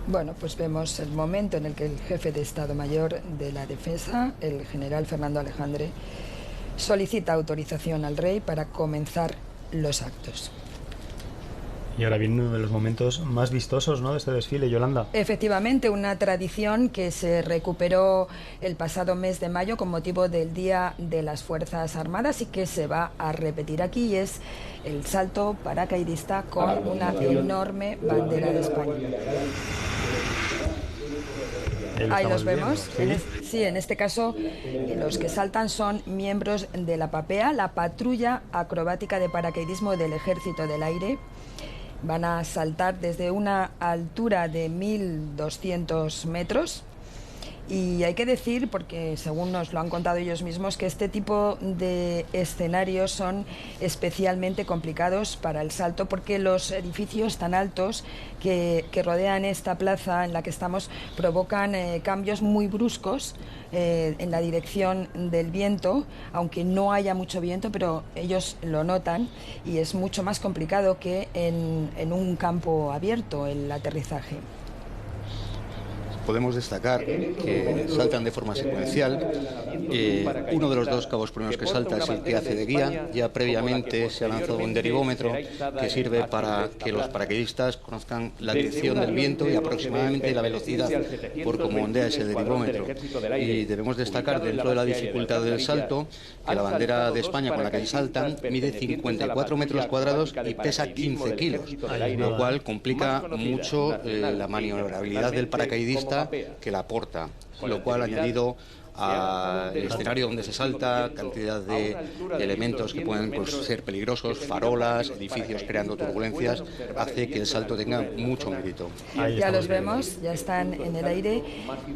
Bueno, pues vemos el momento en el que el jefe de Estado Mayor de la Defensa, el general Fernando Alejandre, solicita autorización al rey para comenzar los actos. Y ahora viene uno de los momentos más vistosos, ¿no?, de este desfile, Yolanda. Efectivamente, una tradición que se recuperó el pasado mes de mayo con motivo del Día de las Fuerzas Armadas y que se va a repetir aquí, y es el salto paracaidista con una enorme bandera de España. Ahí los vemos. ¿Sí? En este caso los que saltan son miembros de la PAPEA, la Patrulla Acrobática de Paracaidismo del Ejército del Aire. Van a saltar desde una altura de 1.200 metros. Y hay que decir, porque según nos lo han contado ellos mismos, que este tipo de escenarios son especialmente complicados para el salto, porque los edificios tan altos que rodean esta plaza en la que estamos provocan cambios muy bruscos en la dirección del viento, aunque no haya mucho viento, pero ellos lo notan, y es mucho más complicado que en un campo abierto el aterrizaje. Podemos destacar que saltan de forma secuencial. Uno de los dos cabos primeros que salta es el que hace de guía. Ya previamente se ha lanzado un derivómetro que sirve para que los paracaidistas conozcan la dirección del viento y aproximadamente la velocidad por cómo ondea ese derivómetro. Y debemos destacar, dentro de la dificultad del salto, que la bandera de España con la que saltan mide 54 metros cuadrados y pesa 15 kilos, lo cual complica mucho la maniobrabilidad del paracaidista, que la aporta, lo cual, añadido al escenario donde se salta, cantidad de elementos que pueden ser peligrosos, farolas, edificios creando turbulencias, hace que el salto tenga mucho mérito. Ya los vemos, ya están en el aire.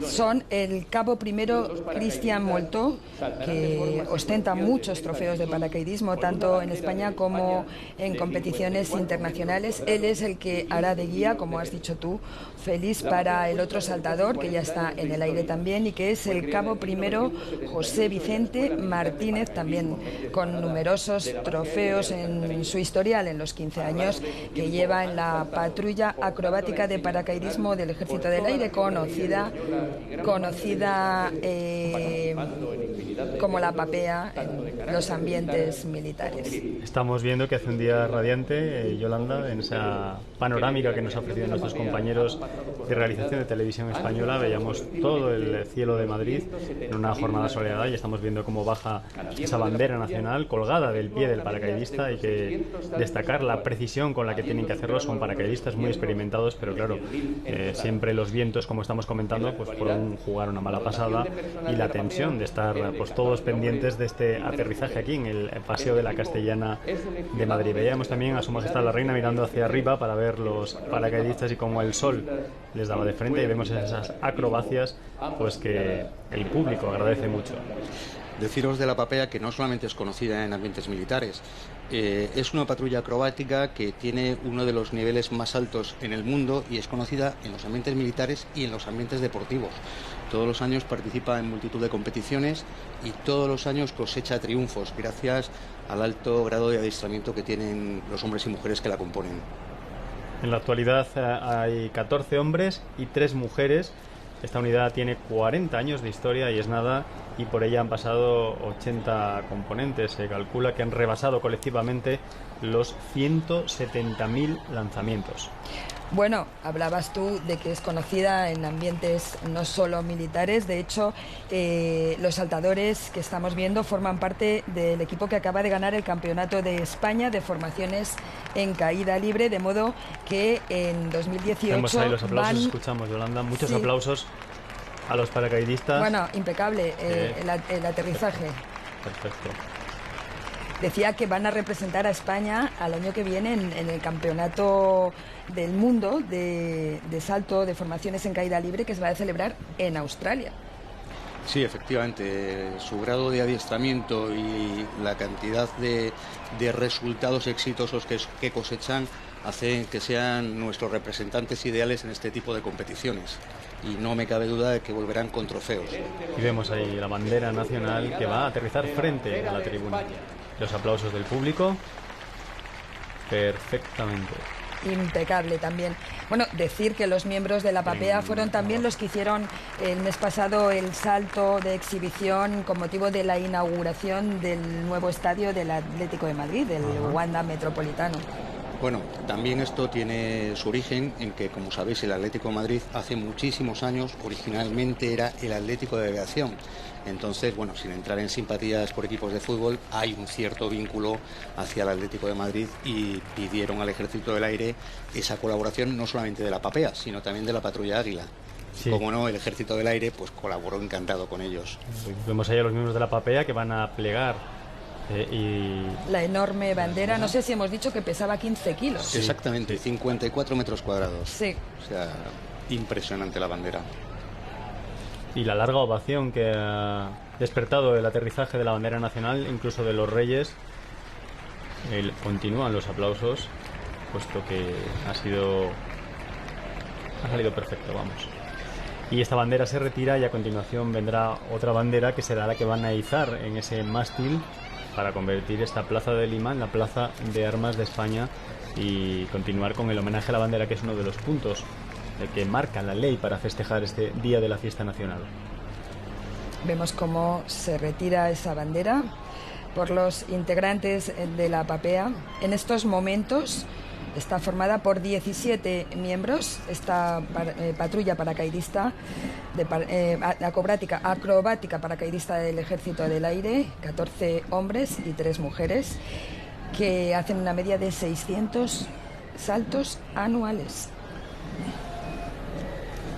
Son el cabo primero Cristian Moltó, que ostenta muchos trofeos de paracaidismo, tanto en España como en competiciones internacionales. Él es el que hará de guía, como has dicho tú, Félix, para el otro saltador, que ya está en el aire también, y que es el cabo primero José Vicente Martínez, también con numerosos trofeos en su historial en los 15 años que lleva en la Patrulla Acrobática de Paracaidismo del Ejército del Aire, conocida como la PAPEA en los ambientes militares. Estamos viendo que hace un día radiante, Yolanda, en esa panorámica que nos ha ofrecido nuestros compañeros de realización de televisión española. Veíamos todo el cielo de Madrid en una jornada soleada y estamos viendo cómo baja esa bandera nacional colgada del pie del paracaidista. Hay que destacar la precisión con la que tienen que hacerlo. Son paracaidistas muy experimentados, pero claro, siempre los vientos, como estamos comentando, pues pueden jugar una mala pasada, y la tensión de estar pues todos pendientes de este aterrizaje aquí en el Paseo de la Castellana de Madrid. Veíamos también a Su Majestad la Reina mirando hacia arriba para ver los paracaidistas y como el sol les daba de frente, y vemos esas acrobacias pues que el público agradece mucho. Deciros de la Papea que no solamente es conocida en ambientes militares, es una patrulla acrobática que tiene uno de los niveles más altos en el mundo y es conocida en los ambientes militares y en los ambientes deportivos. Todos los años participa en multitud de competiciones y todos los años cosecha triunfos gracias al alto grado de adiestramiento que tienen los hombres y mujeres que la componen. En la actualidad hay 14 hombres y 3 mujeres. Esta unidad tiene 40 años de historia y es nada, y por ella han pasado 80 componentes. Se calcula que han rebasado colectivamente los 170.000 lanzamientos. Bueno, hablabas tú de que es conocida en ambientes no solo militares. De hecho, los saltadores que estamos viendo forman parte del equipo que acaba de ganar el Campeonato de España de formaciones en caída libre, de modo que en 2018 vemos ahí los aplausos, escuchamos, Yolanda, muchos aplausos a los paracaidistas. Bueno, impecable el aterrizaje. Perfecto. Decía que van a representar a España al año que viene en el Campeonato del Mundo de salto de formaciones en caída libre que se va a celebrar en Australia. Sí, efectivamente, su grado de adiestramiento y la cantidad de resultados exitosos que cosechan hacen que sean nuestros representantes ideales en este tipo de competiciones. Y no me cabe duda de que volverán con trofeos. Y vemos ahí la bandera nacional que va a aterrizar frente a la tribuna. Los aplausos del público. Perfectamente. Impecable también. Bueno, decir que los miembros de la Papea fueron también los que hicieron el mes pasado el salto de exhibición con motivo de la inauguración del nuevo estadio del Atlético de Madrid, del Wanda Metropolitano. Bueno, también esto tiene su origen en que, como sabéis, el Atlético de Madrid hace muchísimos años originalmente era el Atlético de Aviación. Entonces, bueno, sin entrar en simpatías por equipos de fútbol, hay un cierto vínculo hacia el Atlético de Madrid y pidieron al Ejército del Aire esa colaboración no solamente de la Papea, sino también de la Patrulla Águila. Sí. Como no, el Ejército del Aire pues colaboró encantado con ellos. Vemos ahí a los miembros de la Papea que van a plegar la enorme bandera, no sé si hemos dicho que pesaba 15 kilos. Sí, exactamente, sí. 54 metros cuadrados. Sí. O sea, impresionante la bandera. Y la larga ovación que ha despertado el aterrizaje de la bandera nacional, incluso de los Reyes. Continúan los aplausos, puesto que ha salido perfecto, vamos. Y esta bandera se retira y a continuación vendrá otra bandera que será la que van a izar en ese mástil para convertir esta plaza de Lima en la plaza de armas de España y continuar con el homenaje a la bandera, que es uno de los puntos que marca la ley para festejar este día de la fiesta nacional. Vemos cómo se retira esa bandera por los integrantes de la Papea. En estos momentos está formada por 17 miembros, esta patrulla paracaidista, acrobática paracaidista del Ejército del Aire, 14 hombres y 3 mujeres, que hacen una media de 600 saltos anuales.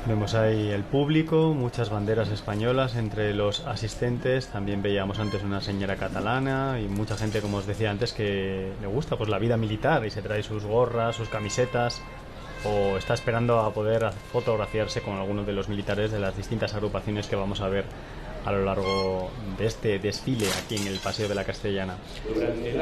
Vemos ahí el público, muchas banderas españolas entre los asistentes. También veíamos antes una señora catalana y mucha gente, como os decía antes, que le gusta pues la vida militar y se trae sus gorras, sus camisetas, o está esperando a poder fotografiarse con algunos de los militares de las distintas agrupaciones que vamos a ver a lo largo de este desfile aquí en el Paseo de la Castellana.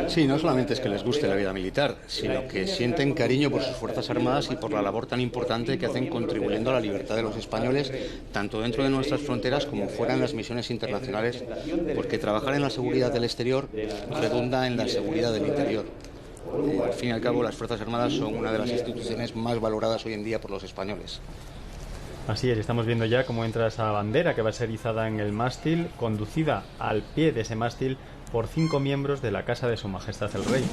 Sí, no solamente es que les guste la vida militar, sino que sienten cariño por sus Fuerzas Armadas y por la labor tan importante que hacen contribuyendo a la libertad de los españoles, tanto dentro de nuestras fronteras como fuera en las misiones internacionales, porque trabajar en la seguridad del exterior redunda en la seguridad del interior. Al fin y al cabo, las Fuerzas Armadas son una de las instituciones más valoradas hoy en día por los españoles. Así es, estamos viendo ya cómo entra esa bandera que va a ser izada en el mástil, conducida al pie de ese mástil por 5 miembros de la Casa de Su Majestad el Rey.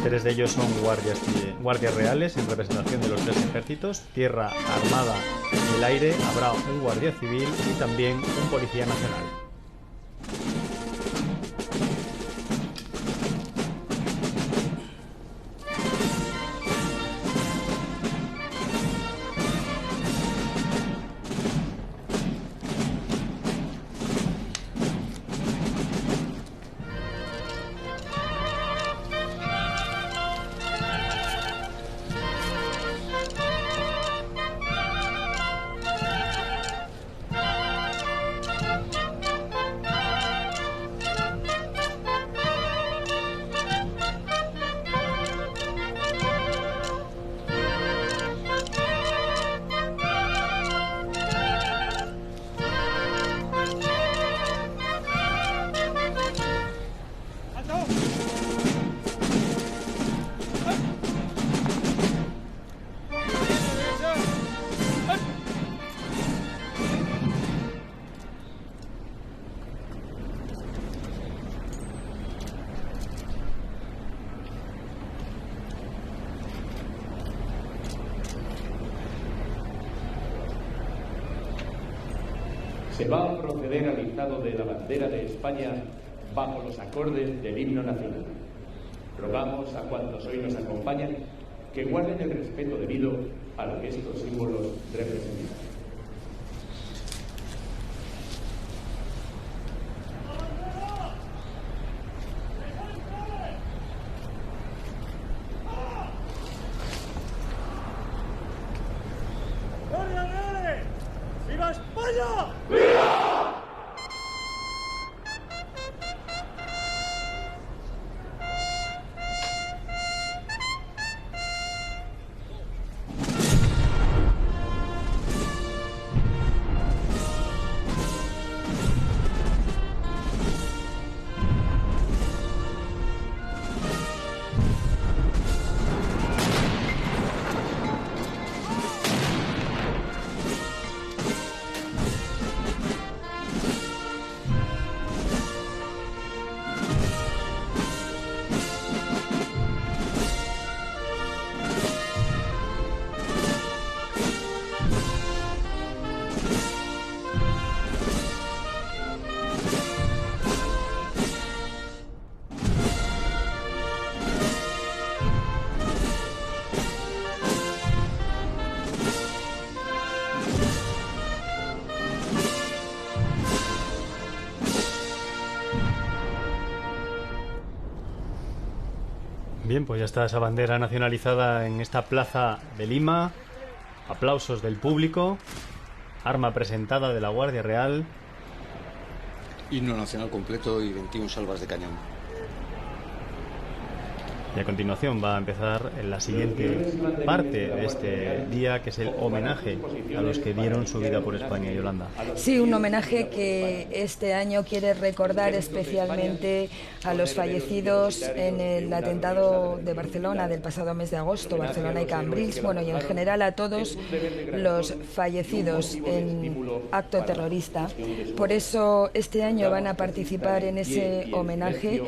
3 de ellos son guardias reales en representación de los 3 ejércitos, tierra, armada y el aire. Habrá un guardia civil y también un policía nacional. Se va a proceder al izado de la bandera de España bajo los acordes del himno nacional. Rogamos a cuantos hoy nos acompañan que guarden el respeto debido a lo que estos símbolos representan. ¡Viva España! Bien, pues ya está esa bandera nacionalizada en esta plaza de Lima. Aplausos del público. Arma presentada de la Guardia Real. Himno nacional completo y 21 salvas de cañón. Y a continuación va a empezar la siguiente parte de este día, que es el homenaje a los que dieron su vida por España. Yolanda. Sí, un homenaje que este año quiere recordar especialmente a los fallecidos en el atentado de Barcelona del pasado mes de agosto, Barcelona y Cambrils, bueno, y en general a todos los fallecidos en acto terrorista. Por eso este año van a participar en ese homenaje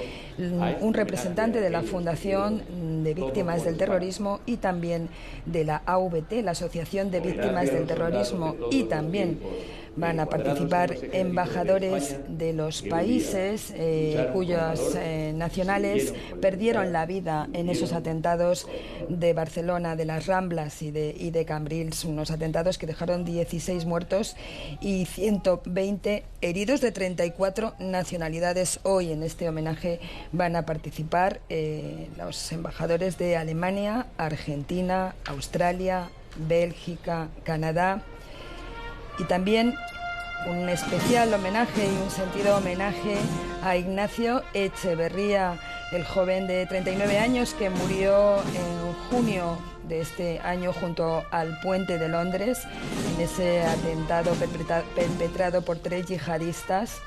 un representante de la Fundación de Víctimas del Terrorismo y también de la AVT, la Asociación de Víctimas del Terrorismo, y también van a participar embajadores de los países cuyos nacionales perdieron la vida en esos atentados de Barcelona, de las Ramblas y de Cambrils, unos atentados que dejaron 16 muertos y 120 heridos de 34 nacionalidades. Hoy en este homenaje van a participar los embajadores de Alemania, Argentina, Australia, Bélgica, Canadá. Y también un especial homenaje y un sentido homenaje a Ignacio Echeverría, el joven de 39 años que murió en junio de este año junto al puente de Londres en ese atentado perpetrado por 3 yihadistas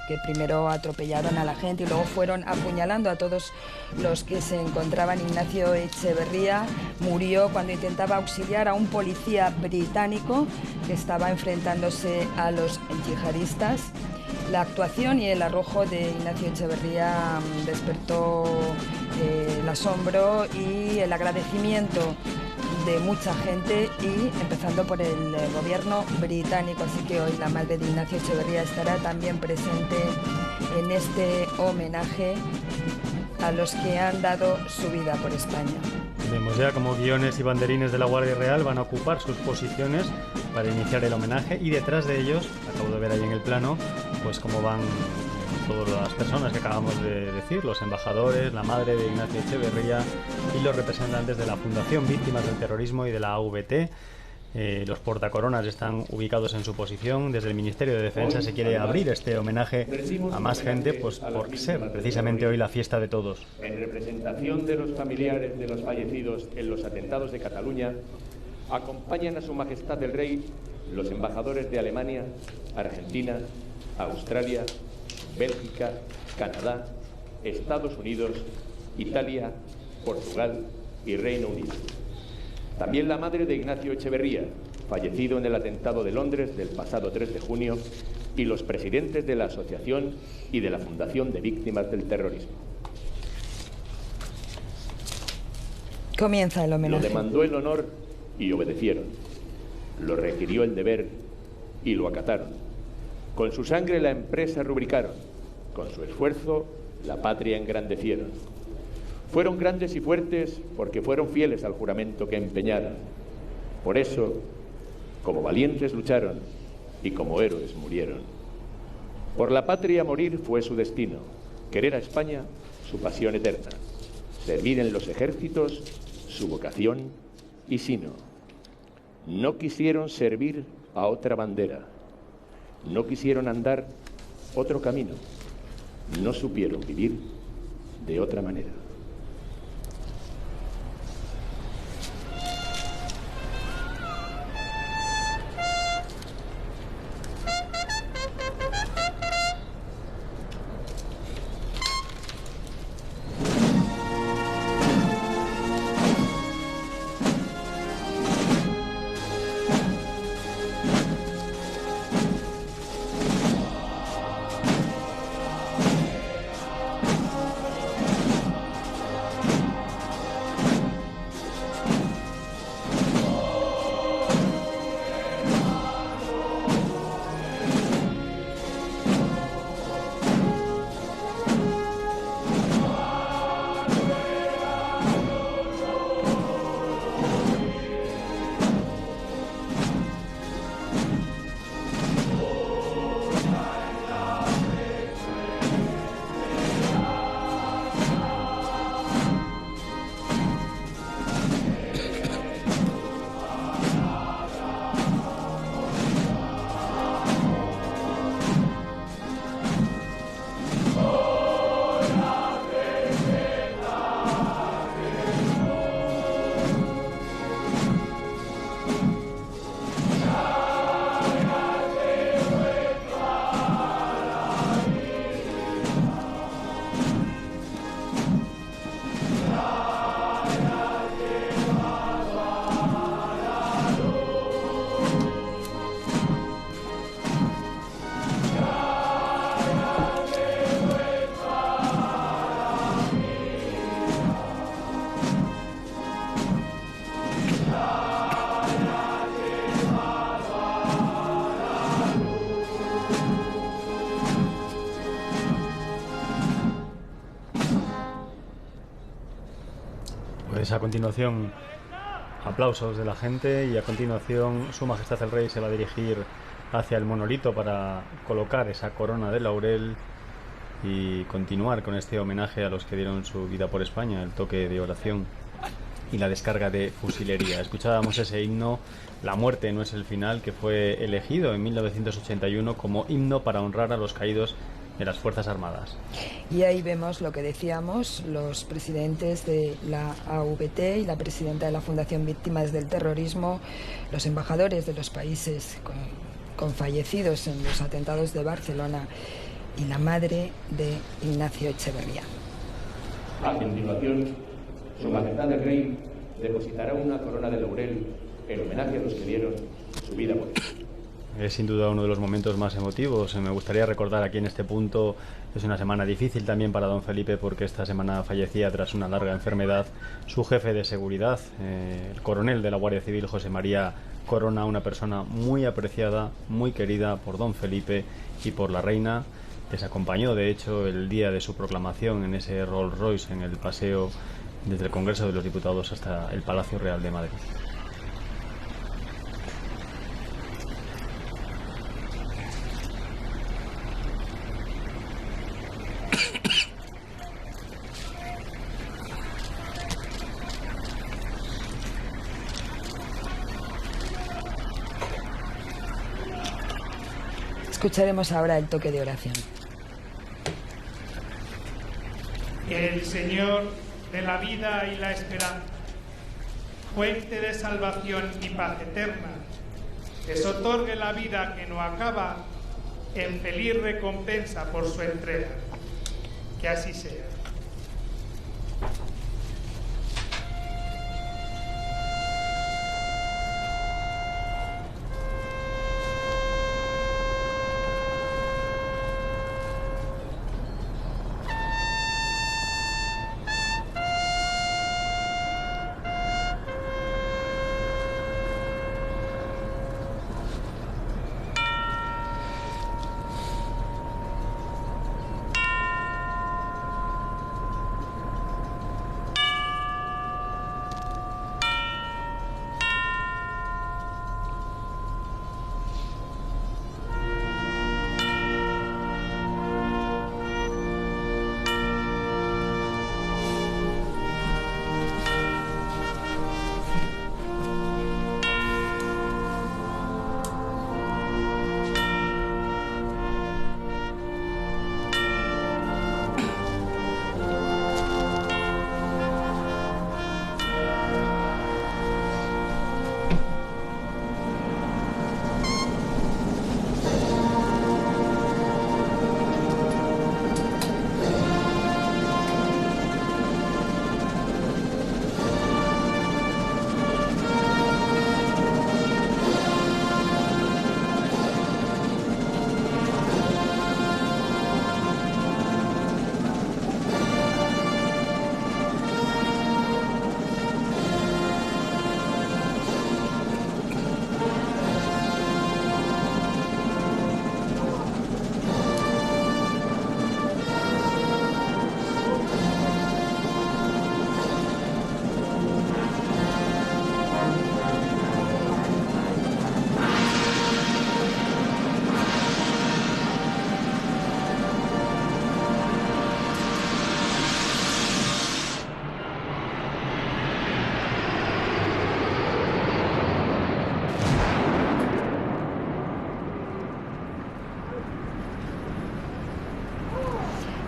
que primero atropellaron a la gente y luego fueron apuñalando a todos los que se encontraban. Ignacio Echeverría murió cuando intentaba auxiliar a un policía británico que estaba enfrentándose a los yihadistas. La actuación y el arrojo de Ignacio Echeverría despertó el asombro y el agradecimiento de mucha gente, y empezando por el gobierno británico. Así que hoy la madre de Ignacio Echeverría estará también presente en este homenaje a los que han dado su vida por España. Vemos ya como guiones y banderines de la Guardia Real van a ocupar sus posiciones para iniciar el homenaje, y detrás de ellos, acabo de ver ahí en el plano, pues cómo van todas las personas que acabamos de decir, los embajadores, la madre de Ignacio Echeverría y los representantes de la Fundación Víctimas del Terrorismo y de la AVT. Los portacoronas están ubicados en su posición. Desde el Ministerio de Defensa se quiere abrir este homenaje a más gente, pues por ser precisamente hoy la fiesta de todos. En representación de los familiares de los fallecidos en los atentados de Cataluña, acompañan a Su Majestad el Rey los embajadores de Alemania, Argentina, Australia, Bélgica, Canadá, Estados Unidos, Italia, Portugal y Reino Unido. También la madre de Ignacio Echeverría, fallecido en el atentado de Londres del pasado 3 de junio, y los presidentes de la Asociación y de la Fundación de Víctimas del Terrorismo. Comienza el homenaje. Lo demandó el honor y obedecieron. Lo requirió el deber y lo acataron. Con su sangre la empresa rubricaron, con su esfuerzo la patria engrandecieron. Fueron grandes y fuertes porque fueron fieles al juramento que empeñaron. Por eso, como valientes lucharon y como héroes murieron. Por la patria morir fue su destino, querer a España su pasión eterna, servir en los ejércitos su vocación y sino. No quisieron servir a otra bandera, no quisieron andar otro camino, no supieron vivir de otra manera. Pues a continuación aplausos de la gente y a continuación Su Majestad el Rey se va a dirigir hacia el monolito para colocar esa corona de laurel y continuar con este homenaje a los que dieron su vida por España, el toque de oración y la descarga de fusilería. Escuchábamos ese himno, La muerte no es el final, que fue elegido en 1981 como himno para honrar a los caídos de las Fuerzas Armadas. Y ahí vemos lo que decíamos, los presidentes de la AVT y la presidenta de la Fundación Víctimas del Terrorismo, los embajadores de los países con fallecidos en los atentados de Barcelona y la madre de Ignacio Echeverría. A continuación, Su Majestad el Rey depositará una corona de laurel en homenaje a los que dieron su vida por él. Es sin duda uno de los momentos más emotivos. Me gustaría recordar aquí en este punto, es una semana difícil también para don Felipe porque esta semana fallecía tras una larga enfermedad su jefe de seguridad, el coronel de la Guardia Civil, José María Corona, una persona muy apreciada, muy querida por don Felipe y por la reina. Les acompañó, de hecho, el día de su proclamación en ese Rolls Royce en el paseo desde el Congreso de los Diputados hasta el Palacio Real de Madrid. Escucharemos ahora el toque de oración. El Señor de la vida y la esperanza, fuente de salvación y paz eterna, les otorgue la vida que no acaba en feliz recompensa por su entrega. Que así sea.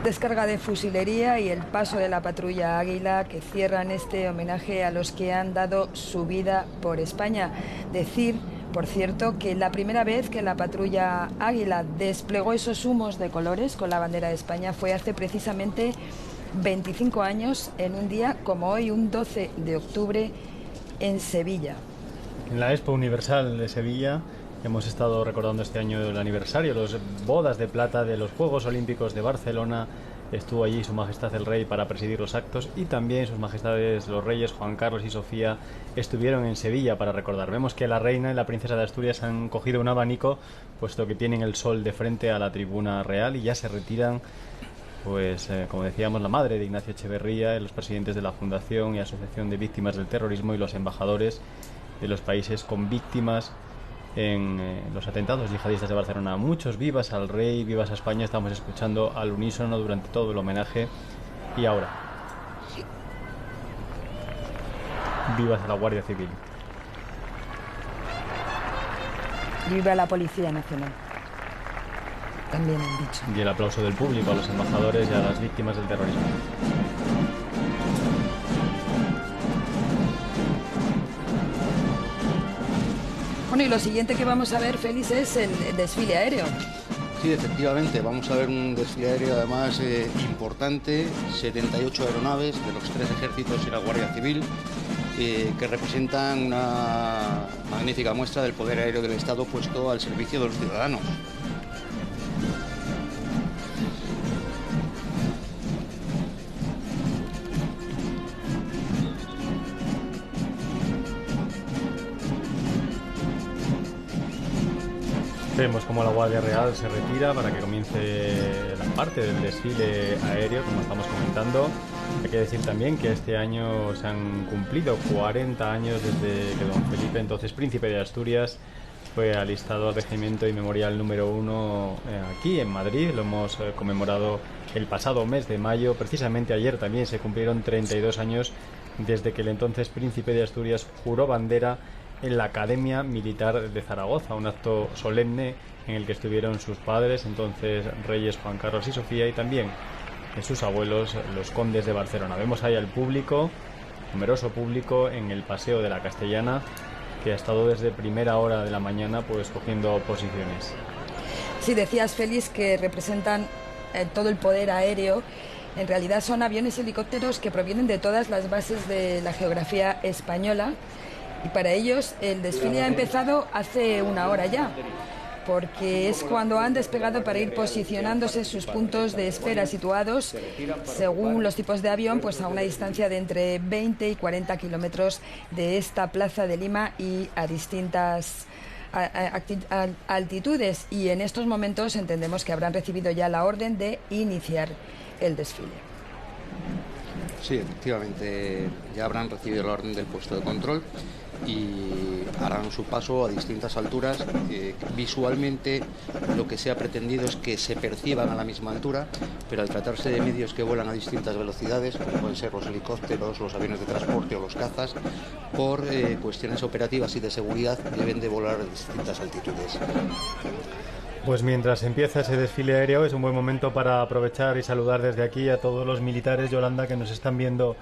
Descarga de fusilería y el paso de la patrulla Águila que cierran este homenaje a los que han dado su vida por España. Decir, por cierto, que la primera vez que la patrulla Águila desplegó esos humos de colores con la bandera de España fue hace precisamente 25 años, en un día como hoy, un 12 de octubre, en Sevilla. En la Expo Universal de Sevilla hemos estado recordando este año el aniversario, las bodas de plata de los Juegos Olímpicos de Barcelona. Estuvo allí Su Majestad el Rey para presidir los actos y también Sus Majestades los Reyes Juan Carlos y Sofía estuvieron en Sevilla para recordar. Vemos que la reina y la princesa de Asturias han cogido un abanico, puesto que tienen el sol de frente a la tribuna real y ya se retiran, pues como decíamos, la madre de Ignacio Echeverría, los presidentes de la Fundación y Asociación de Víctimas del Terrorismo y los embajadores de los países con víctimas en los atentados yihadistas de Barcelona. Muchos vivas al rey, vivas a España, estamos escuchando al unísono durante todo el homenaje. Y ahora, vivas a la Guardia Civil. Viva la Policía Nacional. También han dicho. Y el aplauso del público a los embajadores y a las víctimas del terrorismo. Bueno, y lo siguiente que vamos a ver, Félix, es el desfile aéreo. Sí, efectivamente, vamos a ver un desfile aéreo además importante, 78 aeronaves de los 3 ejércitos y la Guardia Civil, que representan una magnífica muestra del poder aéreo del Estado puesto al servicio de los ciudadanos. Vemos como la Guardia Real se retira para que comience la parte del desfile aéreo, como estamos comentando. Hay que decir también que este año se han cumplido 40 años desde que don Felipe, entonces príncipe de Asturias, fue alistado al regimiento y memorial número 1 aquí en Madrid. Lo hemos conmemorado el pasado mes de mayo. Precisamente ayer también se cumplieron 32 años desde que el entonces príncipe de Asturias juró bandera en la Academia Militar de Zaragoza, un acto solemne en el que estuvieron sus padres, entonces reyes Juan Carlos y Sofía, y también sus abuelos, los condes de Barcelona. Vemos ahí al público, numeroso público, en el Paseo de la Castellana, que ha estado desde primera hora de la mañana pues cogiendo posiciones. Sí, decías, Félix, que representan todo el poder aéreo. En realidad son aviones y helicópteros que provienen de todas las bases de la geografía española. Y para ellos el desfile ha empezado hace una hora ya, porque es cuando han despegado para ir posicionándose sus puntos de espera situados, según los tipos de avión, pues a una distancia de entre 20 y 40 kilómetros de esta plaza de Lima y a distintas altitudes. Y en estos momentos entendemos que habrán recibido ya la orden de iniciar el desfile. Sí, efectivamente, ya habrán recibido la orden del puesto de control y harán su paso a distintas alturas. Visualmente lo que se ha pretendido es que se perciban a la misma altura, pero al tratarse de medios que vuelan a distintas velocidades, como pueden ser los helicópteros, los aviones de transporte o los cazas, por cuestiones operativas y de seguridad deben de volar a distintas altitudes. Pues mientras empieza ese desfile aéreo es un buen momento para aprovechar y saludar desde aquí a todos los militares, Yolanda, que nos están viendo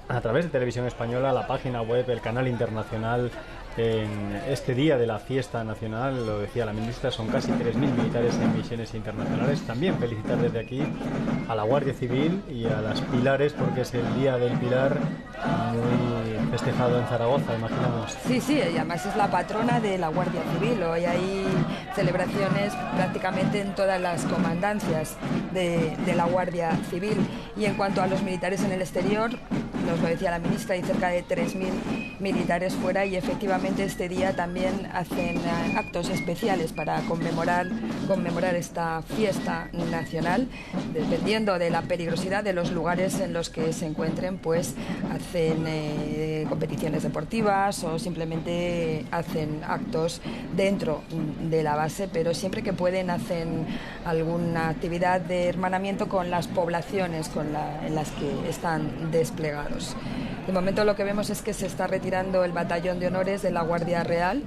a través de Televisión Española, la página web, el canal internacional. En este día de la fiesta nacional, lo decía la ministra, son casi 3.000 militares en misiones internacionales. También felicitar desde aquí a la Guardia Civil y a las Pilares, porque es el Día del Pilar, muy festejado en Zaragoza, imaginamos. Sí, sí, y además es la patrona de la Guardia Civil. Hoy hay celebraciones prácticamente en todas las comandancias de la Guardia Civil. Y en cuanto a los militares en el exterior, nos lo decía la ministra, hay cerca de 3.000 militares fuera, y efectivamente este día también hacen actos especiales para conmemorar esta fiesta nacional. Dependiendo de la peligrosidad de los lugares en los que se encuentren, pues hacen competiciones deportivas o simplemente hacen actos dentro de la base, pero siempre que pueden hacen alguna actividad de hermanamiento con las poblaciones en las que están desplegados. De momento lo que vemos es que se está retirando el batallón de honores de la Guardia Real,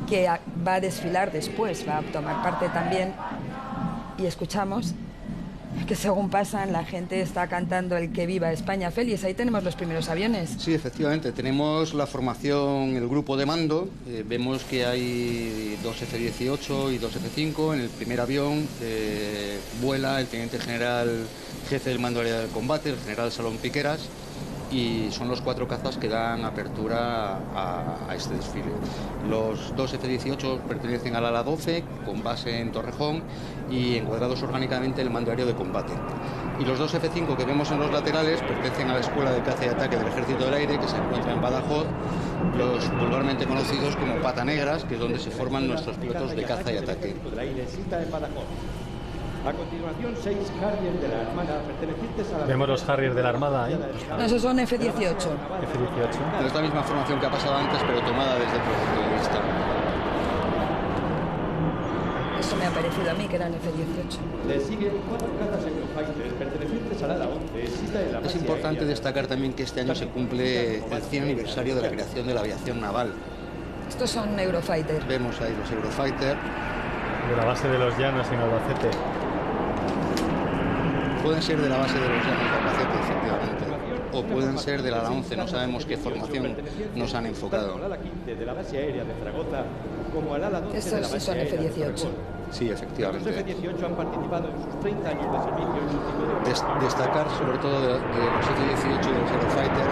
que va a desfilar después, va a tomar parte también, y escuchamos que según pasan la gente está cantando el que viva España. Félix, ahí tenemos los primeros aviones. Sí, efectivamente, tenemos la formación, el grupo de mando. Vemos que hay 2 F-18 y 2 F-5. En el primer avión vuela el teniente general jefe del mando aéreo de combate, el general Salón Piqueras, y son los 4 cazas que dan apertura a este desfile. Los 2 F-18 pertenecen al ala 12, con base en Torrejón y encuadrados orgánicamente en el mando aéreo de combate. Y los 2 F-5 que vemos en los laterales pertenecen a la Escuela de Caza y Ataque del Ejército del Aire, que se encuentra en Badajoz, los vulgarmente conocidos como Pata Negras, que es donde se forman nuestros pilotos de caza y ataque. A continuación, 6 Harriers de la Armada pertenecientes a la... Vemos los Harriers de la Armada ahí. No, esos son F-18. F-18. Es la misma formación que ha pasado antes, pero tomada desde otro punto de vista. Eso me ha parecido a mí que eran F-18. Le siguen 4 cazas Eurofighters pertenecientes al ala 11, sita en la base Es importante aérea. destacar también que este año se cumple el 100 aniversario de la creación de la aviación naval. Estos son Eurofighter. Vemos ahí los Eurofighter. De la base de los Llanos en Albacete. Pueden ser de la base de los Llanos de Albacete, efectivamente. O pueden ser de la ala 11, no sabemos qué formación nos han enfocado. Tanto al ala 15 de la base aérea de Zaragoza como al ala 12 de Estos la sí base son aérea de F-18. Torrejón. Sí, Los efectivamente. F-18 han participado en sus 30 años de servicio en multimedia. Destacar sobre todo de los F-18 y de los Eurofighter,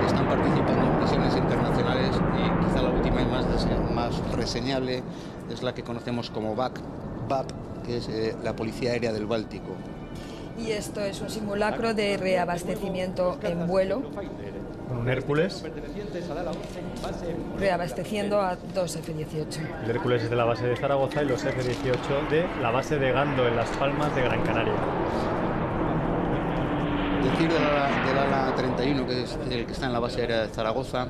que están participando en misiones internacionales, y quizá la última y más reseñable es la que conocemos como BAP, que es la Policía Aérea del Báltico. Y esto es un simulacro de reabastecimiento en vuelo, Con un Hércules. reabasteciendo a 2 F-18. El Hércules es de la base de Zaragoza y los F-18 de la base de Gando en Las Palmas de Gran Canaria. Decir del ala 31, que es el que está en la base aérea de Zaragoza,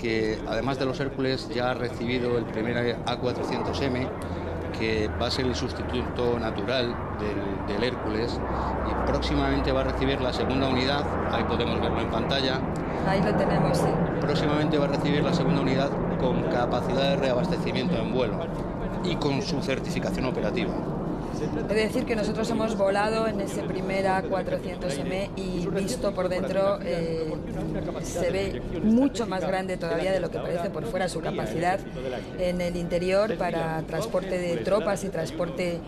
que además de los Hércules ya ha recibido el primer A400M, que va a ser el sustituto natural del Hércules, y próximamente va a recibir la segunda unidad. Ahí podemos verlo en pantalla. Ahí lo tenemos, sí. Próximamente va a recibir la segunda unidad con capacidad de reabastecimiento en vuelo y con su certificación operativa. He de decir que nosotros hemos volado en ese primer A400M y visto por dentro se ve mucho más grande todavía de lo que parece por fuera su capacidad en el interior para transporte de tropas y transporte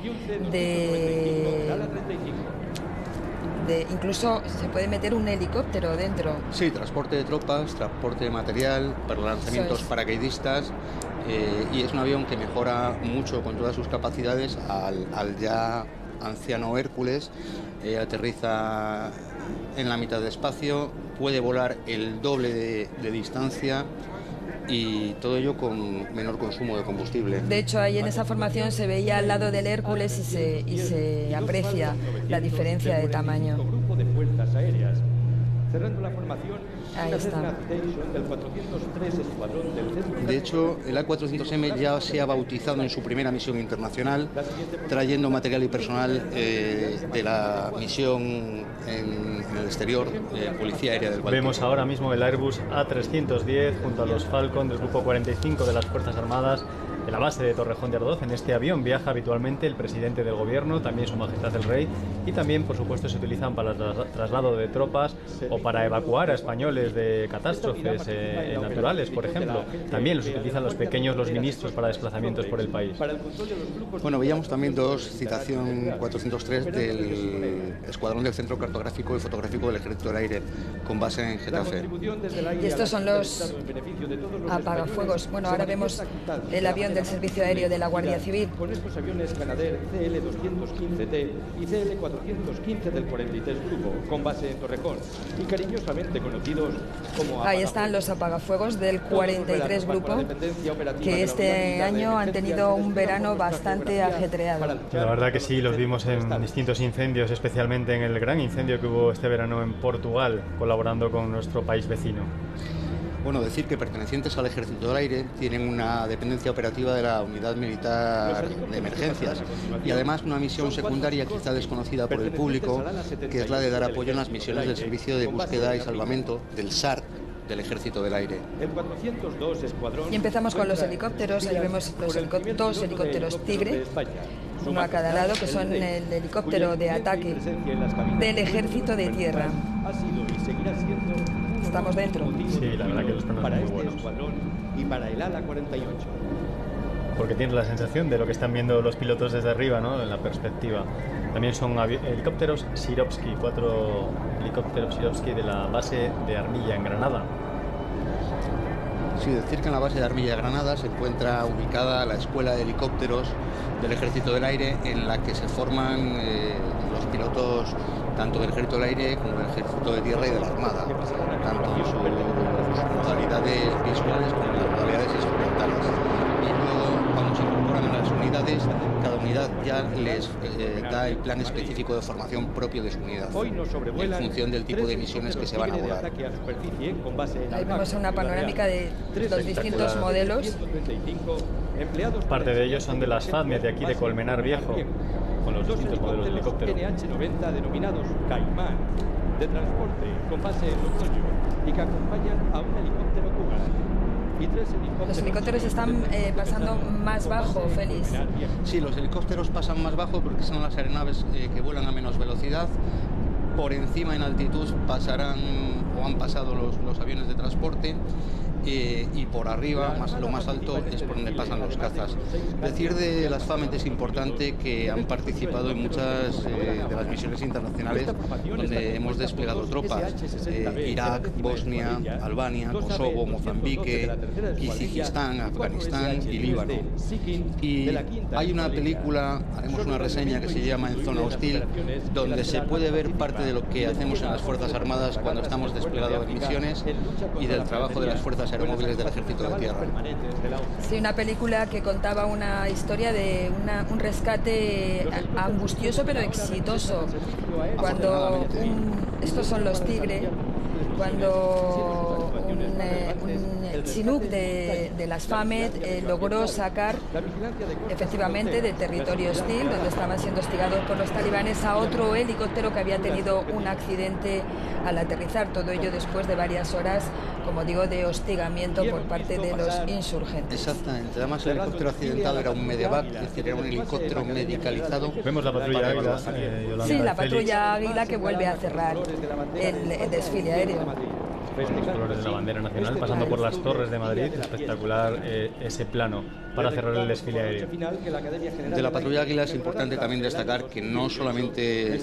incluso se puede meter un helicóptero dentro. Sí, transporte de tropas, transporte de material, para lanzamientos paracaidistas, y es un avión que mejora mucho con todas sus capacidades al ya anciano Hércules. Aterriza en la mitad de espacio, puede volar el doble de distancia, y todo ello con menor consumo de combustible. De hecho, ahí en esa formación se veía al lado del Hércules y se aprecia la diferencia de tamaño. Grupo de fuerzas aéreas. Cerrando la formación, Ahí está. del 403 Escuadrón del Centro. De hecho, el A400M ya se ha bautizado en su primera misión internacional, trayendo material y personal de la misión en el exterior, Policía Aérea del Báltico. Vemos ahora mismo el Airbus A310 junto a los Falcon del Grupo 45 de las Fuerzas Armadas en la base de Torrejón de Ardoz. En este avión viaja habitualmente el presidente del gobierno, también Su Majestad el Rey, y también, por supuesto, se utilizan para el traslado de tropas o para evacuar a españoles de catástrofes naturales, por ejemplo. También los utilizan los ministros para desplazamientos por el país. Bueno, veíamos también citación 403 del Escuadrón del Centro Cartográfico y Fotográfico del Ejército del Aire, con base en Getafe. Y estos son los apagafuegos. Bueno, ahora vemos el avión del Servicio Aéreo de la Guardia Civil. Con estos aviones Canadair CL-215T y CL-415 del 43 Grupo, con base en Torrejón, y cariñosamente conocidos como Ahí están los apagafuegos del 43 Grupo, que este año han tenido un verano bastante ajetreado. La verdad que sí, los vimos en distintos incendios, especialmente en el gran incendio que hubo este verano en Portugal, colaborando con nuestro país vecino. Bueno, decir que pertenecientes al Ejército del Aire tienen una dependencia operativa de la Unidad Militar de Emergencias, y además una misión secundaria quizá desconocida por el público, que es la de dar apoyo en las misiones del Servicio de Búsqueda y Salvamento del SAR, del Ejército del Aire. El 402 Escuadrón. Y empezamos con los helicópteros. Ahí vemos dos helicópteros Tigre, uno a cada lado, que son el helicóptero de ataque del Ejército de Tierra. Ha sido y seguirá siendo. Estamos dentro. Sí, la verdad que los planos para son muy este buenos. escuadrón y para el ala 48. Porque tienes la sensación de lo que están viendo los pilotos desde arriba, ¿no? En la perspectiva. También son helicópteros Sikorsky, 4 helicópteros Sikorsky de la base de Armilla en Granada. Sí, decir que en la base de Armilla de Granada se encuentra ubicada la Escuela de Helicópteros del Ejército del Aire, en la que se forman los pilotos tanto del Ejército del Aire como del Ejército de Tierra y de la Armada, tanto en sus modalidades visuales como en las modalidades instrumentales. Y luego, cuando se incorporan a las unidades, cada unidad ya les da el plan específico de formación propio de su unidad, en función del tipo de misiones que se van a volar. Ahí vemos una panorámica de los distintos modelos. Parte de ellos son de las FADMET de aquí de Colmenar Viejo, con los distintos modelos de helicóptero. NH-90 denominados Caimán, de transporte con base en Logroño y que acompañan a un helicóptero Cougar. Los helicópteros están pasando más bajo, Félix. Sí, los helicópteros pasan más bajo porque son las aeronaves que vuelan a menos velocidad. Por encima en altitud pasarán o han pasado los aviones de transporte. Y por arriba, lo más alto, es por donde pasan los cazas. Decir de las FAMET es importante que han participado en muchas de las misiones internacionales donde hemos desplegado tropas. Irak, Bosnia, Albania, Kosovo, Mozambique, Kirguistán, Afganistán y Líbano. Y hay una película, haremos una reseña que se llama En Zona Hostil, donde se puede ver parte de lo que hacemos en las Fuerzas Armadas cuando estamos desplegados en misiones y del trabajo de las Fuerzas Aeromóviles del Ejército de Tierra. Sí, una película que contaba una historia de un rescate angustioso pero exitoso. Cuando estos son los Tigre, cuando un Chinook de las FAMET logró sacar efectivamente de territorio hostil, donde estaban siendo hostigados por los talibanes, a otro helicóptero que había tenido un accidente al aterrizar. Todo ello después de varias horas, como digo, de hostigamiento por parte de los insurgentes. Exactamente. Además, el helicóptero accidentado era un medevac, es decir, era un helicóptero medicalizado. Vemos la patrulla Águila. Sí, la patrulla Águila que vuelve a cerrar el desfile aéreo. Con los colores de la bandera nacional, pasando por las Torres de Madrid. Espectacular ese plano para cerrar el desfile aéreo. De la patrulla Águila es importante también destacar que no solamente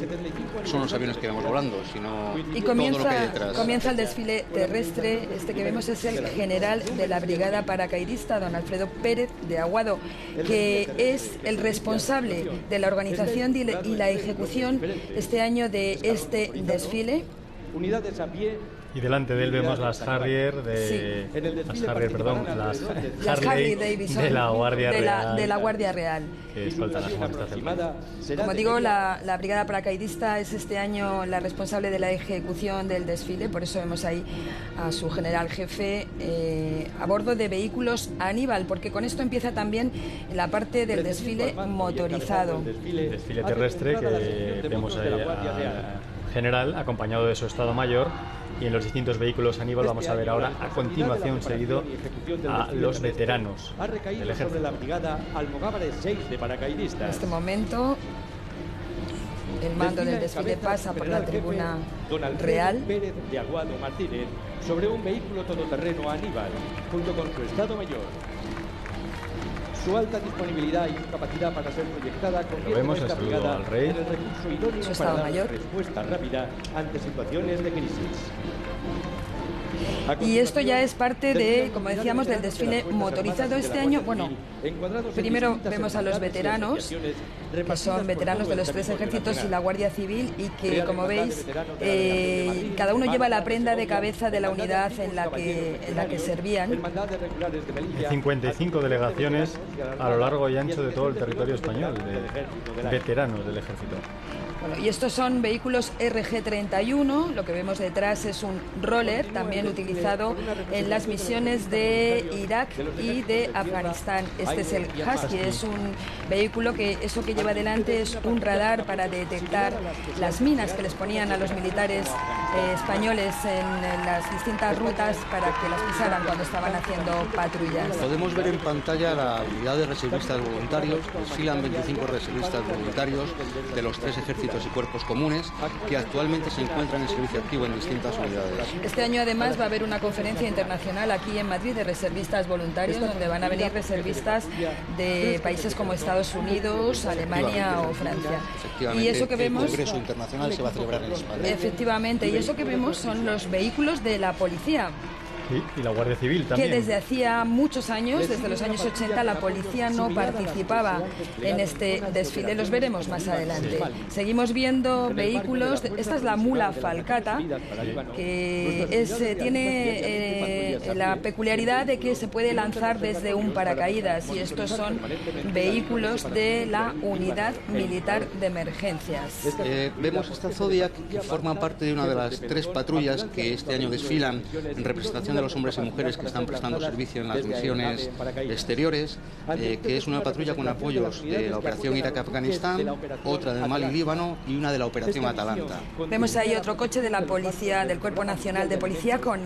son los aviones que vemos volando, sino todo lo que hay detrás. Comienza el desfile terrestre. Este que vemos es el general de la brigada paracaidista, don Alfredo Pérez de Aguado, que es el responsable de la organización y la ejecución este año de este desfile. Unidades a pie. Y delante de él vemos las Harrier las Harley Davidson de la Guardia Real. De la Guardia Real. Que escoltan a su majestad. Como digo, la brigada paracaidista es este año la responsable de la ejecución del desfile, por eso vemos ahí a su general jefe a bordo de vehículos Aníbal, porque con esto empieza también la parte del desfile motorizado. Desfile terrestre que vemos al general acompañado de su Estado Mayor. Y en los distintos vehículos Aníbal vamos a ver ahora a continuación seguido a los veteranos del ejército. La brigada Almogávares 6 de paracaidistas. En este momento el mando del desfile pasa por la tribuna real. Pérez de Aguado Martínez sobre un vehículo todoterreno Aníbal junto con su Estado Mayor. Su alta disponibilidad y su capacidad para ser proyectada convierte a esta brigada al rey. en el recurso idóneo para dar respuesta rápida ante situaciones de crisis. Y esto ya es parte de, como decíamos, del desfile motorizado este año. Bueno, primero vemos a los veteranos, que son veteranos de los 3 ejércitos y la Guardia Civil, y que, como veis, cada uno lleva la prenda de cabeza de la unidad en la que servían. 55 delegaciones a lo largo y ancho de todo el territorio español, de veteranos del ejército. Bueno, y estos son vehículos RG-31, lo que vemos detrás es un roller, también utilizado en las misiones de Irak y de Afganistán. Este es el Husky, es un vehículo que eso que lleva delante es un radar para detectar las minas que les ponían a los militares españoles en las distintas rutas para que las pisaran cuando estaban haciendo patrullas. Podemos ver en pantalla la unidad de reservistas voluntarios. Desfilan 25 reservistas voluntarios de los 3 ejércitos y cuerpos comunes que actualmente se encuentran en servicio activo en distintas unidades. Este año además va a haber una conferencia internacional aquí en Madrid de reservistas voluntarios, donde van a venir reservistas de países como Estados Unidos, Alemania o Francia. Y eso que vemos, el Congreso Internacional se va a celebrar en España. Efectivamente, y eso que vemos son los vehículos de la policía. Sí, y la Guardia Civil también. Que desde hacía muchos años, desde los años 80, la policía no participaba en este desfile. Los veremos más adelante. Seguimos viendo vehículos. Esta es la mula Falcata, que tiene la peculiaridad de que se puede lanzar desde un paracaídas. Y estos son vehículos de la Unidad Militar de Emergencias. Vemos esta Zodiac, que forma parte de una de las 3 patrullas que este año desfilan en representación de los hombres y mujeres que están prestando servicio en las misiones exteriores, que es una patrulla con apoyos de la operación Irak-Afganistán, otra de Mali y Líbano y una de la operación Atalanta. Vemos ahí otro coche de la policía, del Cuerpo Nacional de Policía con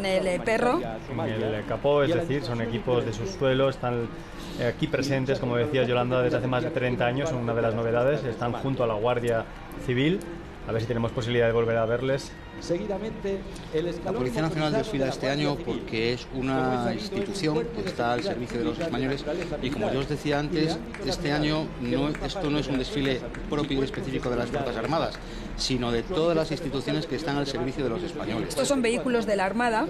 el perro. Con el capó, es decir, son equipos de subsuelo, están aquí presentes, como decía Yolanda, desde hace más de 30 años, son una de las novedades, están junto a la Guardia Civil. A ver si tenemos posibilidad de volver a verles. Seguidamente, la Policía Nacional desfila este año porque es una institución que está al servicio de los españoles y, como yo os decía antes, este año esto no es un desfile propio y específico de las Fuerzas Armadas, sino de todas las instituciones que están al servicio de los españoles. Estos son vehículos de la Armada,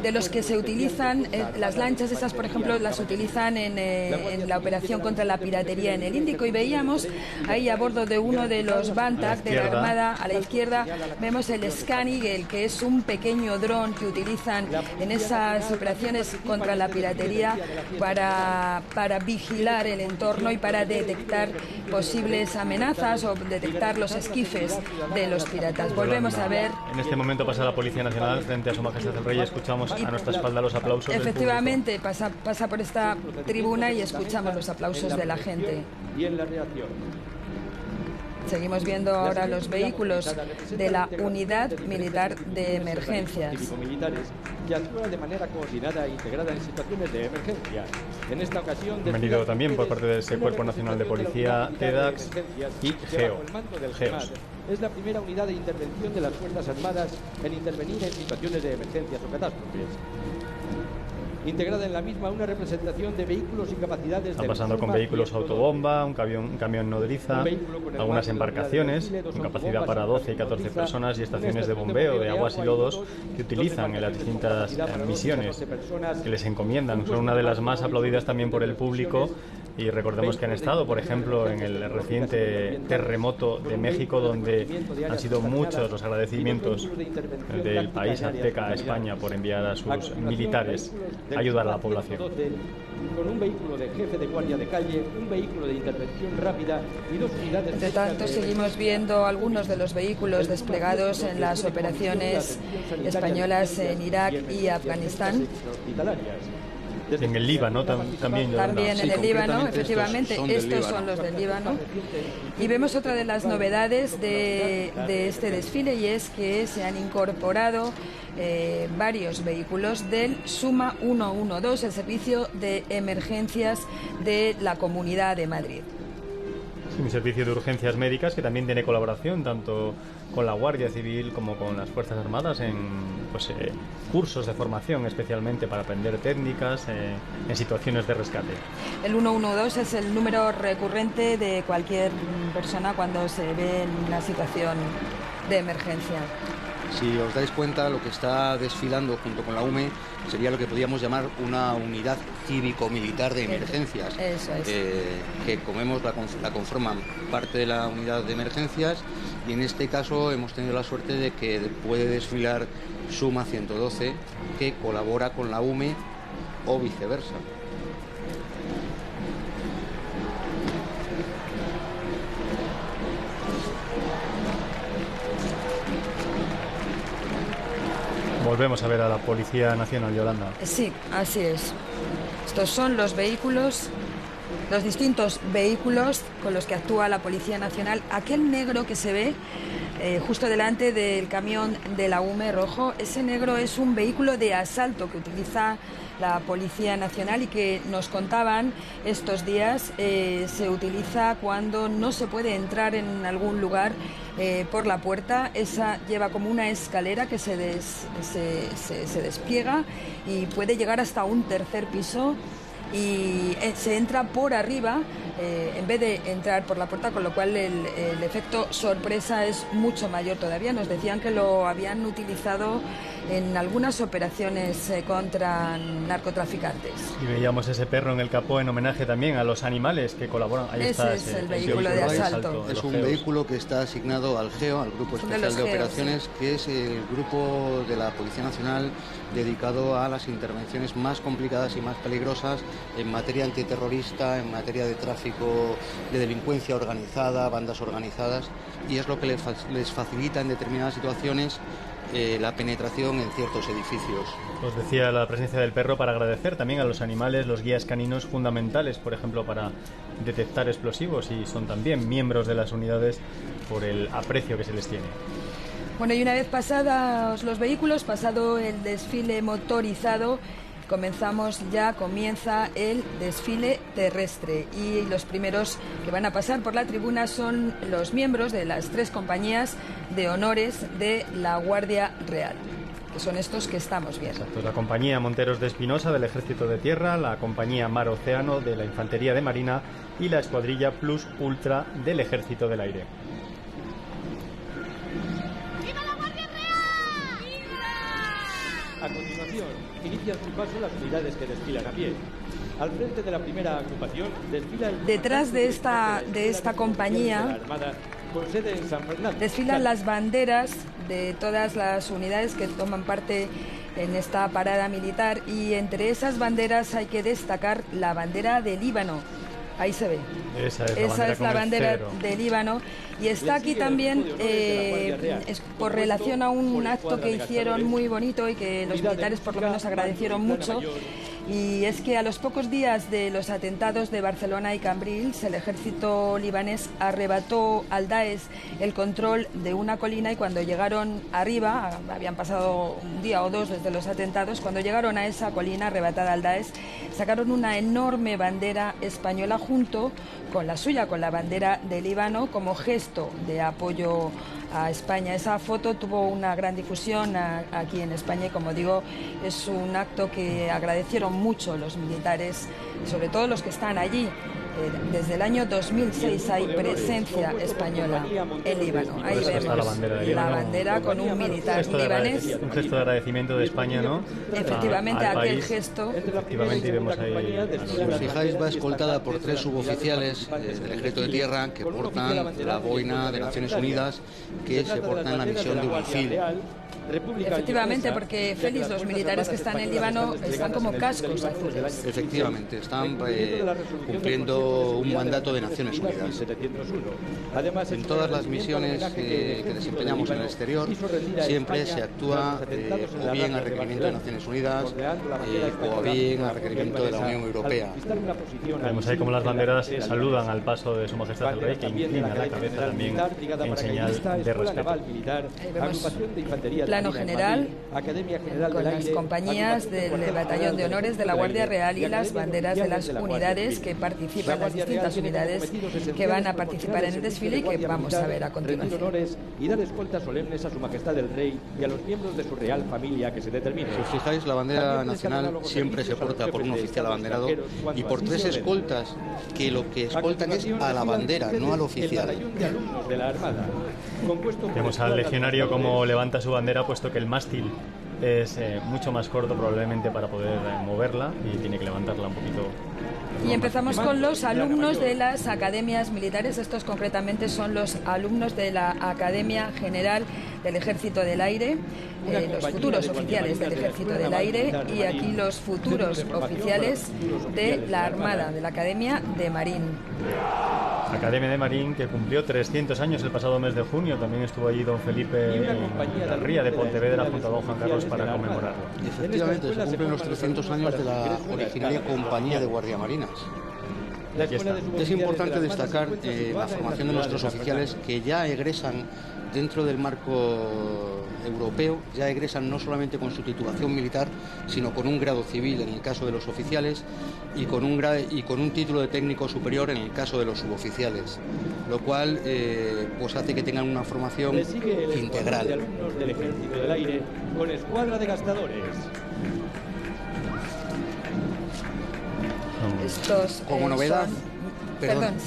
de los que se utilizan, las lanchas estas, por ejemplo, las utilizan en la operación contra la piratería en el Índico, y veíamos ahí a bordo de uno de los Bantac de la Armada, a la izquierda, vemos el Scan Eagle, que es un pequeño dron que utilizan en esas operaciones contra la piratería para vigilar el entorno y para detectar posibles amenazas o detectar los esquifes de los piratas. Volvemos a ver. En este momento pasa la Policía Nacional frente a Su Majestad el Rey y escuchamos a nuestra espalda los aplausos. Efectivamente, pasa por esta tribuna y escuchamos los aplausos de la gente. Y en la reacción. Seguimos viendo ahora los vehículos de la Unidad Militar de Emergencias. Que actúa de manera coordinada e integrada en situaciones de emergencia. En esta ocasión, venido también por parte de ese Cuerpo Nacional de Policía, TEDAX y GEO. Es la primera unidad de intervención de las Fuerzas Armadas en intervenir en situaciones de emergencias o catástrofes. Integrada en la misma una representación de vehículos y capacidades. Está pasando con vehículos autobomba, un camión nodriza, algunas embarcaciones con capacidad para 12 y 14 personas y estaciones de bombeo de aguas y lodos que utilizan en las distintas misiones que les encomiendan. Son una de las más aplaudidas también por el público. Y recordemos que han estado, por ejemplo, en el reciente terremoto de México, donde han sido muchos los agradecimientos del país azteca a España por enviar a sus militares a ayudar a la población. Con un vehículo de jefe de guardia de calle, un vehículo de intervención rápida y 2 unidades. Entre tanto, seguimos viendo algunos de los vehículos desplegados en las operaciones españolas en Irak y Afganistán. En el Líbano también. También en el Líbano, efectivamente, estos son los del Líbano. Y vemos otra de las novedades de este desfile, y es que se han incorporado varios vehículos del SUMA 112, el Servicio de Emergencias de la Comunidad de Madrid. Un servicio de urgencias médicas que también tiene colaboración tanto con la Guardia Civil como con las Fuerzas Armadas en cursos de formación, especialmente para aprender técnicas en situaciones de rescate. El 112 es el número recurrente de cualquier persona cuando se ve en una situación de emergencia. Si os dais cuenta, lo que está desfilando junto con la UME sería lo que podríamos llamar una unidad cívico-militar de emergencias. Eso es. Que, como vemos, la conforman parte de la unidad de emergencias, y en este caso hemos tenido la suerte de que puede desfilar SUMA 112, que colabora con la UME o viceversa. Volvemos a ver a la Policía Nacional, Yolanda. Sí, así es. Estos son los vehículos, los distintos vehículos con los que actúa la Policía Nacional. Aquel negro que se ve justo delante del camión de la UME rojo, ese negro es un vehículo de asalto que utiliza la Policía Nacional y que nos contaban estos días se utiliza cuando no se puede entrar en algún lugar por la puerta. Esa lleva como una escalera que se despliega y puede llegar hasta un tercer piso y se entra por arriba en vez de entrar por la puerta, con lo cual el efecto sorpresa es mucho mayor todavía. Nos decían que lo habían utilizado en algunas operaciones contra narcotraficantes. Y veíamos ese perro en el capó en homenaje también a los animales que colaboran. Ahí ese es el vehículo de asalto. Es un vehículo que está asignado al GEO, al Grupo Especial de Operaciones, sí, que es el grupo de la Policía Nacional dedicado a las intervenciones más complicadas y más peligrosas en materia antiterrorista, en materia de tráfico, de delincuencia organizada, bandas organizadas, y es lo que les facilita en determinadas situaciones la penetración en ciertos edificios. Os decía la presencia del perro para agradecer también a los animales, los guías caninos fundamentales, por ejemplo, para detectar explosivos, y son también miembros de las unidades por el aprecio que se les tiene. Bueno, y una vez pasados los vehículos, pasado el desfile motorizado, comienza el desfile terrestre, y los primeros que van a pasar por la tribuna son los miembros de las 3 compañías de honores de la Guardia Real, que son estos que estamos viendo. Exacto, la compañía Monteros de Espinosa del Ejército de Tierra, la compañía Mar Océano de la Infantería de Marina y la escuadrilla Plus Ultra del Ejército del Aire. A continuación, inician su paso las unidades que desfilan a pie. Al frente de la primera agrupación desfila el... Detrás de esta compañía con sede en San Fernando desfilan las banderas de todas las unidades que toman parte en esta parada militar, y entre esas banderas hay que destacar la bandera de Líbano. Ahí se ve. Esa es la bandera de Líbano, y está aquí también por relación a un acto que hicieron muy bonito y que los militares por lo menos agradecieron mucho. Y es que a los pocos días de los atentados de Barcelona y Cambrils, el ejército libanés arrebató al Daesh el control de una colina, y cuando llegaron arriba, habían pasado un día o dos desde los atentados, cuando llegaron a esa colina arrebatada al Daesh, sacaron una enorme bandera española junto con la suya, con la bandera de Líbano, como gesto de apoyo a España. Esa foto tuvo una gran difusión aquí en España, y como digo, es un acto que agradecieron mucho los militares, sobre todo los que están allí. Desde el año 2006 hay presencia española en Líbano. Ahí vemos la bandera con un militar libanés. Un gesto de agradecimiento de España, ¿no? Efectivamente, aquel gesto. Efectivamente, y vemos ahí. Si os fijáis, va escoltada por 3 suboficiales del Ejército de Tierra que portan la boina de Naciones Unidas, que se porta en la misión de UNIFIL. Efectivamente, porque Félix, los militares que están en Líbano están como cascos azules. Efectivamente, están cumpliendo un mandato de Naciones Unidas. En todas las misiones que desempeñamos en el exterior, siempre se actúa o bien a requerimiento de Naciones Unidas o bien a requerimiento de la Unión Europea. Vemos ahí como las banderas saludan al paso de Su Majestad el Rey, que inclina la cabeza también en señal de respeto. Plano general con las compañías del Batallón de Honores de la Guardia Real y las banderas de las unidades que participan, las distintas unidades que van a participar en el desfile y que vamos a ver a continuación. Y dar escoltas solemnes a Su Majestad el Rey y a los miembros de su real familia que se determinen. Si os fijáis, la bandera nacional siempre se porta por un oficial abanderado y por 3 escoltas que lo que escoltan es a la bandera, no al oficial. Vemos al legionario como levanta su bandera, puesto que el mástil es mucho más corto probablemente para poder moverla, y tiene que levantarla un poquito. Y empezamos con los alumnos de las academias militares. Estos concretamente son los alumnos de la Academia General del Ejército del Aire, los futuros oficiales del Ejército del Aire, y aquí los futuros oficiales de la Armada, de la Academia de Marín. Academia de Marín, que cumplió 300 años el pasado mes de junio. También estuvo allí don Felipe Garría de Pontevedra junto a don Juan Carlos para conmemorarlo. Efectivamente, se cumplen los 300 años de la originaria Compañía de Guardiamarinas. Es importante destacar la formación de nuestros oficiales que ya egresan dentro del marco europeo, ya egresan no solamente con su titulación militar, sino con un grado civil en el caso de los oficiales y con un título de técnico superior en el caso de los suboficiales, lo cual pues hace que tengan una formación integral. De alumnos del Ejército del Aire con escuadra de gastadores. Estos, como novedad,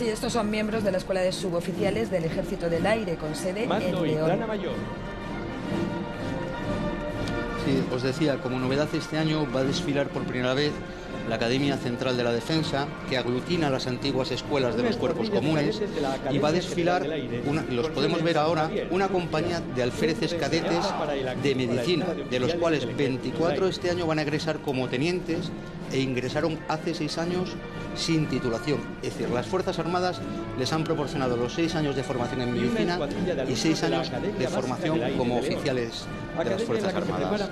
estos son miembros de la Escuela de Suboficiales del Ejército del Aire, con sede Mando en y León. plana mayor. Sí, os decía, como novedad este año va a desfilar por primera vez la Academia Central de la Defensa, que aglutina las antiguas escuelas de los cuerpos comunes, y va a desfilar, los podemos ver ahora, una compañía de alféreces cadetes de medicina, de los cuales 24 este año van a egresar como tenientes e ingresaron hace 6 años sin titulación. Es decir, las Fuerzas Armadas les han proporcionado los 6 años de formación en medicina y 6 años de formación como oficiales de las Fuerzas Armadas.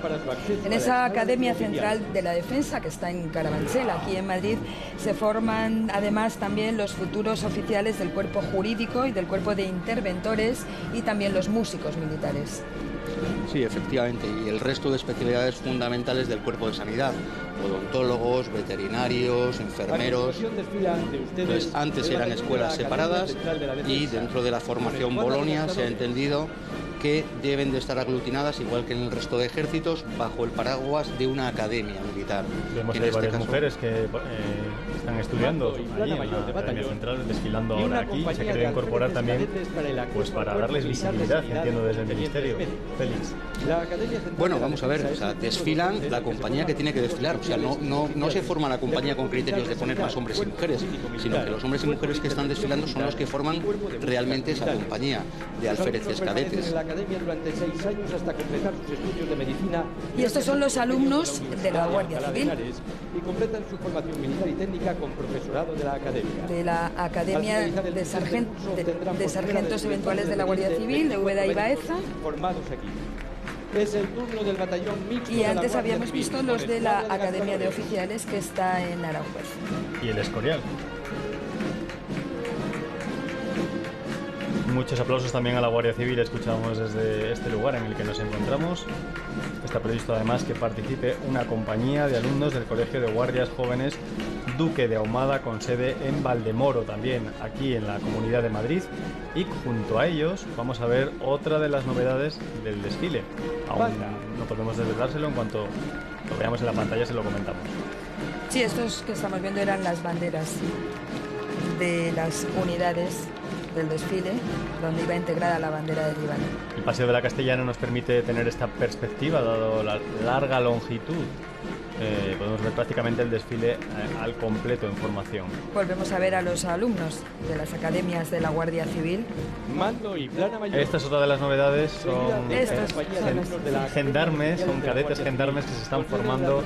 En esa Academia Central de la Defensa, que está en Carabanchel, aquí en Madrid, se forman además también los futuros oficiales del cuerpo jurídico y del cuerpo de interventores, y también los músicos militares. Sí, efectivamente, y el resto de especialidades fundamentales del cuerpo de sanidad: odontólogos, veterinarios, enfermeros. Entonces, antes eran escuelas separadas y dentro de la formación Bolonia se ha entendido que deben de estar aglutinadas, igual que en el resto de ejércitos, bajo el paraguas de una academia militar. Vemos que hay varias mujeres que están estudiando allí en la Academia Central, desfilando ahora aquí. Se ha querido incorporar también pues para darles visibilidad, entiendo, desde el Ministerio. Félix. Bueno, vamos a ver, o sea, desfilan la compañía que tiene que desfilar. O sea, no se forma la compañía con criterios de poner más hombres y mujeres, sino que los hombres y mujeres que están desfilando son los que forman realmente esa compañía de alféreces cadetes. Academia durante 6 años hasta completar sus estudios de medicina. Y estos son los alumnos de la Guardia Civil. Y completan su formación militar y técnica con profesorado de la Academia. De la Academia de Sargentos Eventuales de la Guardia Civil, de Úbeda y Baeza. Formados aquí. Es el turno del batallón mixto. Y antes habíamos visto los de la Academia de Oficiales, que está en Aranjuez. Y el Escorial. Muchos aplausos también a la Guardia Civil, escuchamos desde este lugar en el que nos encontramos. Está previsto además que participe una compañía de alumnos del Colegio de Guardias Jóvenes Duque de Ahumada, con sede en Valdemoro, también aquí en la Comunidad de Madrid. Y junto a ellos vamos a ver otra de las novedades del desfile. Aún no podemos desvelárselo, en cuanto lo veamos en la pantalla se lo comentamos. Sí, estos que estamos viendo eran las banderas de las unidades del desfile, donde iba integrada la bandera del Líbano. El Paseo de la Castellana nos permite tener esta perspectiva, dado la larga longitud. Podemos ver prácticamente el desfile al completo en formación. Volvemos a ver a los alumnos de las academias de la Guardia Civil. Mando y plana mayor. Esta es otra de las novedades, son gendarmes, son cadetes gendarmes que se están formando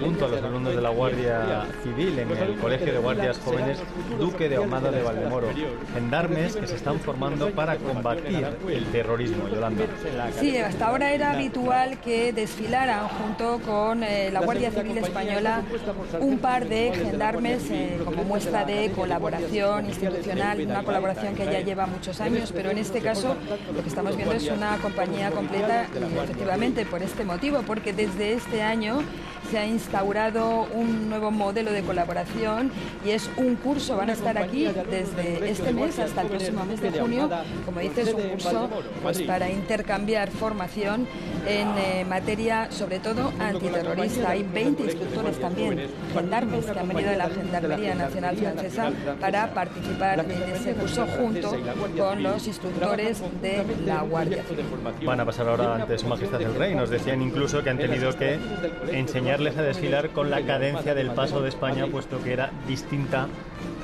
junto a los alumnos de la Guardia Civil en el Colegio de Guardias Jóvenes Duque de Ahumada de Valdemoro. Gendarmes que se están formando para combatir el terrorismo, Yolanda. Sí, hasta ahora era habitual que desfilaran junto con la Guardia Civil Española un par de gendarmes como muestra de colaboración institucional, una colaboración que ya lleva muchos años, pero en este caso lo que estamos viendo es una compañía completa, y efectivamente por este motivo, porque desde este año se ha instaurado un nuevo modelo de colaboración y es un curso, van a estar aquí desde este mes hasta el próximo mes de junio, como dices, un curso pues para intercambiar formación en materia sobre todo antiterrorista. Hay 20 instructores también, gendarmes, que han venido de la Gendarmería Nacional Francesa para participar en ese curso junto con los instructores de la Guardia Civil. Van a pasar ahora ante Su Majestad el Rey. Nos decían incluso que han tenido que enseñarles a desfilar con la cadencia del paso de España, puesto que era distinta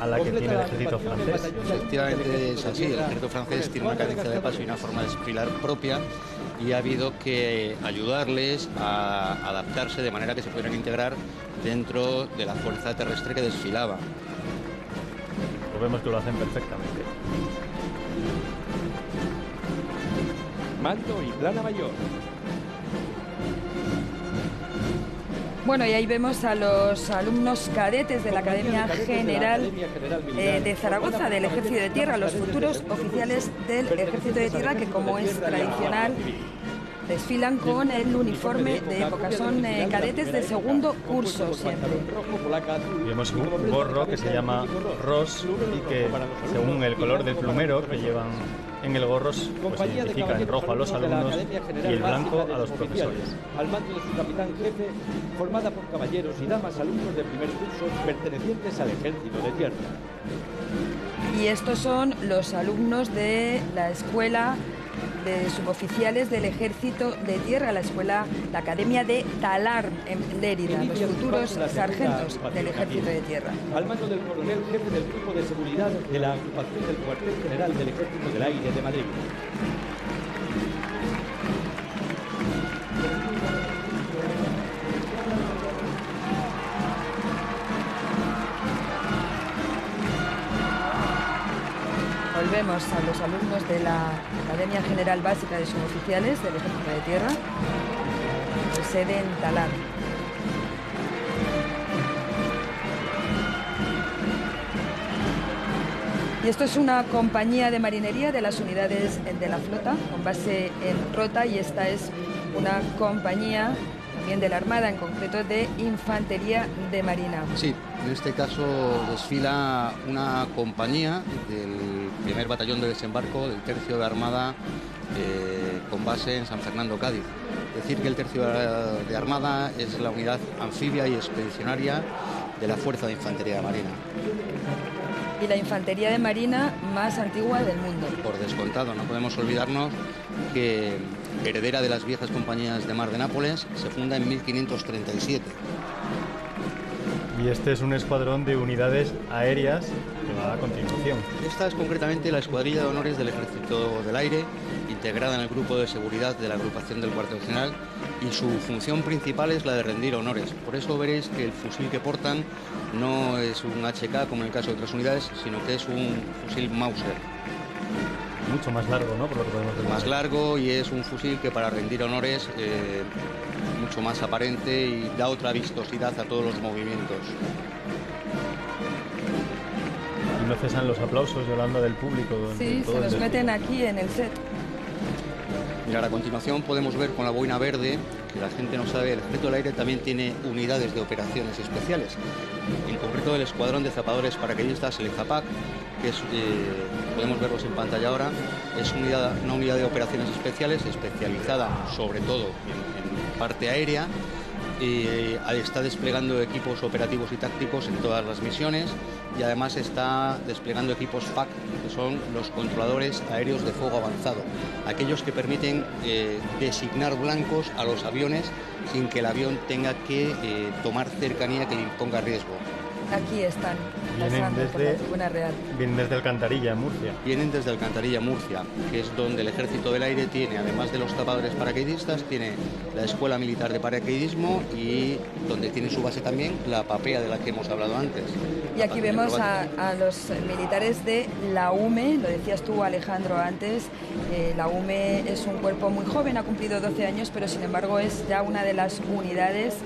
a la que tiene el ejército francés. Efectivamente es así, el ejército francés tiene una cadencia de paso y una forma de desfilar propia, y ha habido que ayudarles a adaptarse de manera que se pudieran integrar dentro de la fuerza terrestre que desfilaba. pues vemos que lo hacen perfectamente. Mando y plana mayor. Bueno, y ahí vemos a los alumnos cadetes de la Academia General de Zaragoza, del Ejército de Tierra, los futuros oficiales del Ejército de Tierra, que, como es tradicional, desfilan con el uniforme de época. Son cadetes de segundo curso siempre. Vemos un gorro que se llama Ross y que, según el color del plumero que llevan en el gorro, pues se identifica en rojo a los alumnos y el blanco a los profesores. Al mando de su capitán jefe, formada por caballeros y damas alumnos de primer curso pertenecientes al Ejército de Tierra. Y estos son los alumnos de la Escuela de Suboficiales del Ejército de Tierra, la Academia de Talar en Lérida, los futuros sargentos del Ejército de Tierra. Al mando del coronel jefe del Grupo de Seguridad de la Agrupación del Cuartel General del Ejército del Aire de Madrid. Volvemos a los alumnos de la Academia General Básica de Suboficiales del Ejército de Tierra, con sede en Talar. Y esto es una compañía de marinería de las unidades de la flota, con base en Rota, y esta es una compañía también de la Armada, en concreto de Infantería de Marina. Sí, en este caso desfila una compañía del primer batallón de desembarco del tercio de Armada con base en San Fernando, Cádiz. Es decir, que el tercio de Armada es la unidad anfibia y expedicionaria de la Fuerza de Infantería de Marina. Y la infantería de marina más antigua del mundo. Por descontado, no podemos olvidarnos que, heredera de las viejas compañías de mar de Nápoles, se funda en 1537. Y este es un escuadrón de unidades aéreas que va a continuación. Esta es concretamente la Escuadrilla de Honores del Ejército del Aire, integrada en el Grupo de Seguridad de la Agrupación del Cuartel General, y su función principal es la de rendir honores. Por eso veréis que el fusil que portan no es un HK como en el caso de otras unidades, sino que es un fusil Mauser. Mucho más largo, ¿no? Por lo que podemos ver. Más largo, y es un fusil que para rendir honores mucho más aparente y da otra vistosidad a todos los movimientos. Y no cesan los aplausos, Yolanda, del público. Sí, se los meten aquí en el set. Mirad, a continuación podemos ver con la boina verde, que la gente no sabe, el Ejército del Aire también tiene unidades de operaciones especiales. En concreto el Escuadrón de Zapadores Paracaidistas, el EZAPAC, que es, podemos verlos en pantalla ahora, es una unidad de operaciones especiales especializada sobre todo en parte aérea. Está desplegando equipos operativos y tácticos en todas las misiones, y además está desplegando equipos FAC, que son los controladores aéreos de fuego avanzado, aquellos que permiten designar blancos a los aviones sin que el avión tenga que tomar cercanía que le imponga riesgo. Aquí están, pasando por la Tribuna Real. Vienen desde Alcantarilla, Murcia. Vienen desde Alcantarilla, Murcia, que es donde el Ejército del Aire tiene, además de los zapadores paracaidistas, tiene la Escuela Militar de Paracaidismo, y donde tiene su base también la PAPEA de la que hemos hablado antes. Y aquí vemos a los militares de la UME, lo decías tú, Alejandro, antes. La UME es un cuerpo muy joven, ha cumplido 12 años, pero sin embargo es ya una de las unidades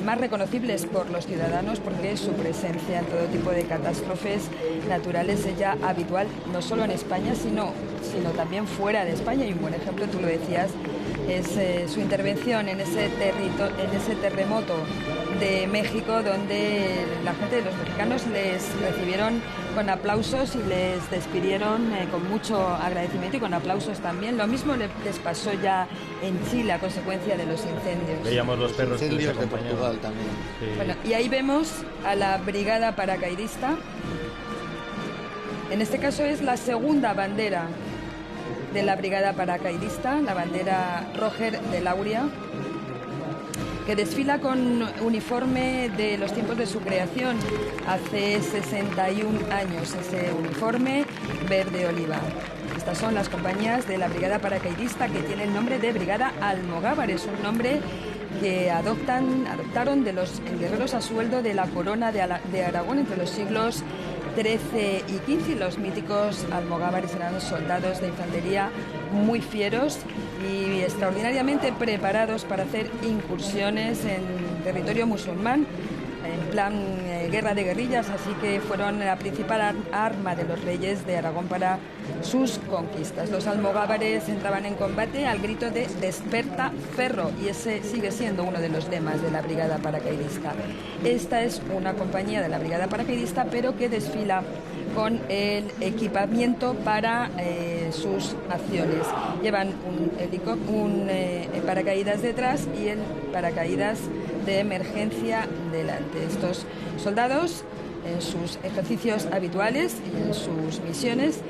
más reconocibles por los ciudadanos, porque su presencia en todo tipo de catástrofes naturales es ya habitual, no solo en España, sino también fuera de España. Y un buen ejemplo, tú lo decías, es su intervención en ese terremoto de México, donde la gente de los mexicanos les recibieron con aplausos y les despidieron con mucho agradecimiento y con aplausos también. Lo mismo les pasó ya en Chile a consecuencia de los incendios. Veíamos los perros incendios de Portugal también. Sí. Bueno, y ahí vemos a la Brigada Paracaidista. En este caso es la segunda bandera de la Brigada Paracaidista, la bandera Roger de Lauria, que desfila con uniforme de los tiempos de su creación, hace 61 años, ese uniforme verde oliva. Estas son las compañías de la Brigada Paracaidista, que tiene el nombre de Brigada Almogávar. Es un nombre que adoptaron de los guerreros a sueldo de la corona de Aragón entre los siglos 13 y 15. Los míticos almogávares eran soldados de infantería muy fieros y extraordinariamente preparados para hacer incursiones en territorio musulmán, en plan guerra de guerrillas, así que fueron la principal arma de los reyes de Aragón para sus conquistas. Los almogávares entraban en combate al grito de «Desperta, Ferro», y ese sigue siendo uno de los lemas de la Brigada Paracaidista. Esta es una compañía de la Brigada Paracaidista, pero que desfila con el equipamiento para sus acciones. Llevan un paracaídas detrás y el paracaídas de emergencia delante. Estos soldados, en sus ejercicios habituales y en sus misiones,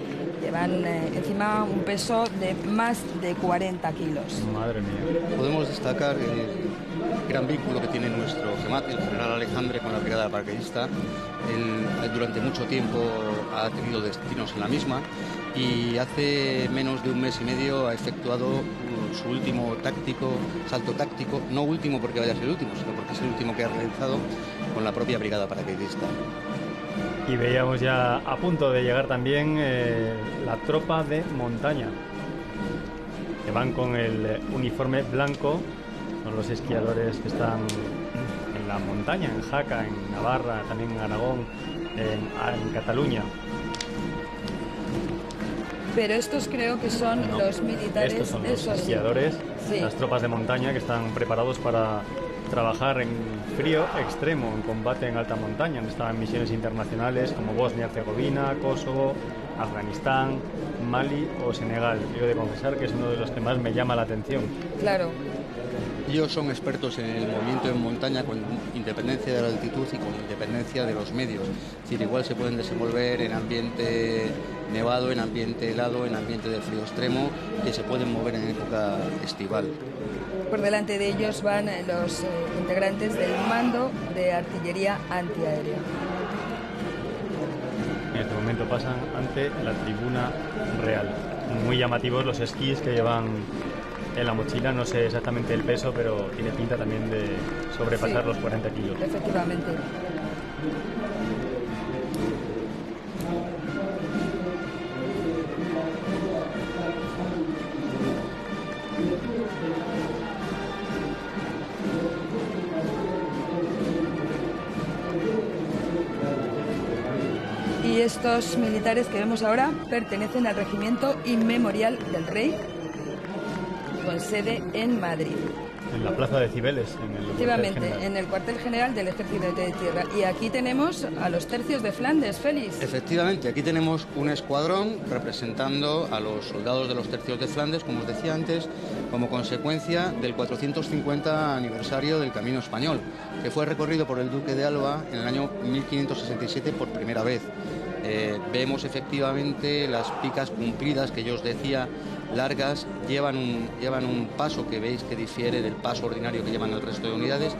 llevan encima un peso de más de 40 kilos. Madre mía. Podemos destacar el gran vínculo que tiene nuestro jemat, el general Alejandre, con la Brigada Paracaidista. Él durante mucho tiempo ha tenido destinos en la misma y hace menos de un mes y medio ha efectuado su último salto táctico, no último porque vaya a ser el último, sino porque es el último que ha realizado con la propia Brigada Paracaidista. Y veíamos ya a punto de llegar también la tropa de montaña, que van con el uniforme blanco. Son los esquiadores que están en la montaña, en Jaca, en Navarra, también en Aragón, en Cataluña. Pero estos creo que son los militares. Estos son los esquiadores, sí. Las tropas de montaña que están preparados para trabajar en frío extremo, en combate en alta montaña. Han estado en misiones internacionales como Bosnia-Herzegovina, Kosovo, Afganistán, Mali o Senegal. Yo he de confesar que es uno de los que más me llama la atención. Claro. Ellos son expertos en el movimiento en montaña con independencia de la altitud y con independencia de los medios. Es decir, igual se pueden desenvolver en ambiente nevado, en ambiente helado, en ambiente de frío extremo, que se pueden mover en época estival. Por delante de ellos van los integrantes del mando de artillería antiaérea. En este momento pasan ante la tribuna real. Muy llamativos los esquís que llevan en la mochila, no sé exactamente el peso, pero tiene pinta también de sobrepasar los 40 kilos. Efectivamente. Y estos militares que vemos ahora pertenecen al Regimiento Inmemorial del Rey, con sede en Madrid. En la plaza de Cibeles, Efectivamente, en el cuartel general del Ejército de Tierra. Y aquí tenemos a los tercios de Flandes, Félix. Efectivamente, aquí tenemos un escuadrón representando a los soldados de los tercios de Flandes, como os decía antes, como consecuencia del 450 aniversario del Camino Español, que fue recorrido por el Duque de Alba en el año 1567 por primera vez. Vemos efectivamente las picas cumplidas que yo os decía, largas, llevan un paso que veis que difiere del paso ordinario que llevan el resto de unidades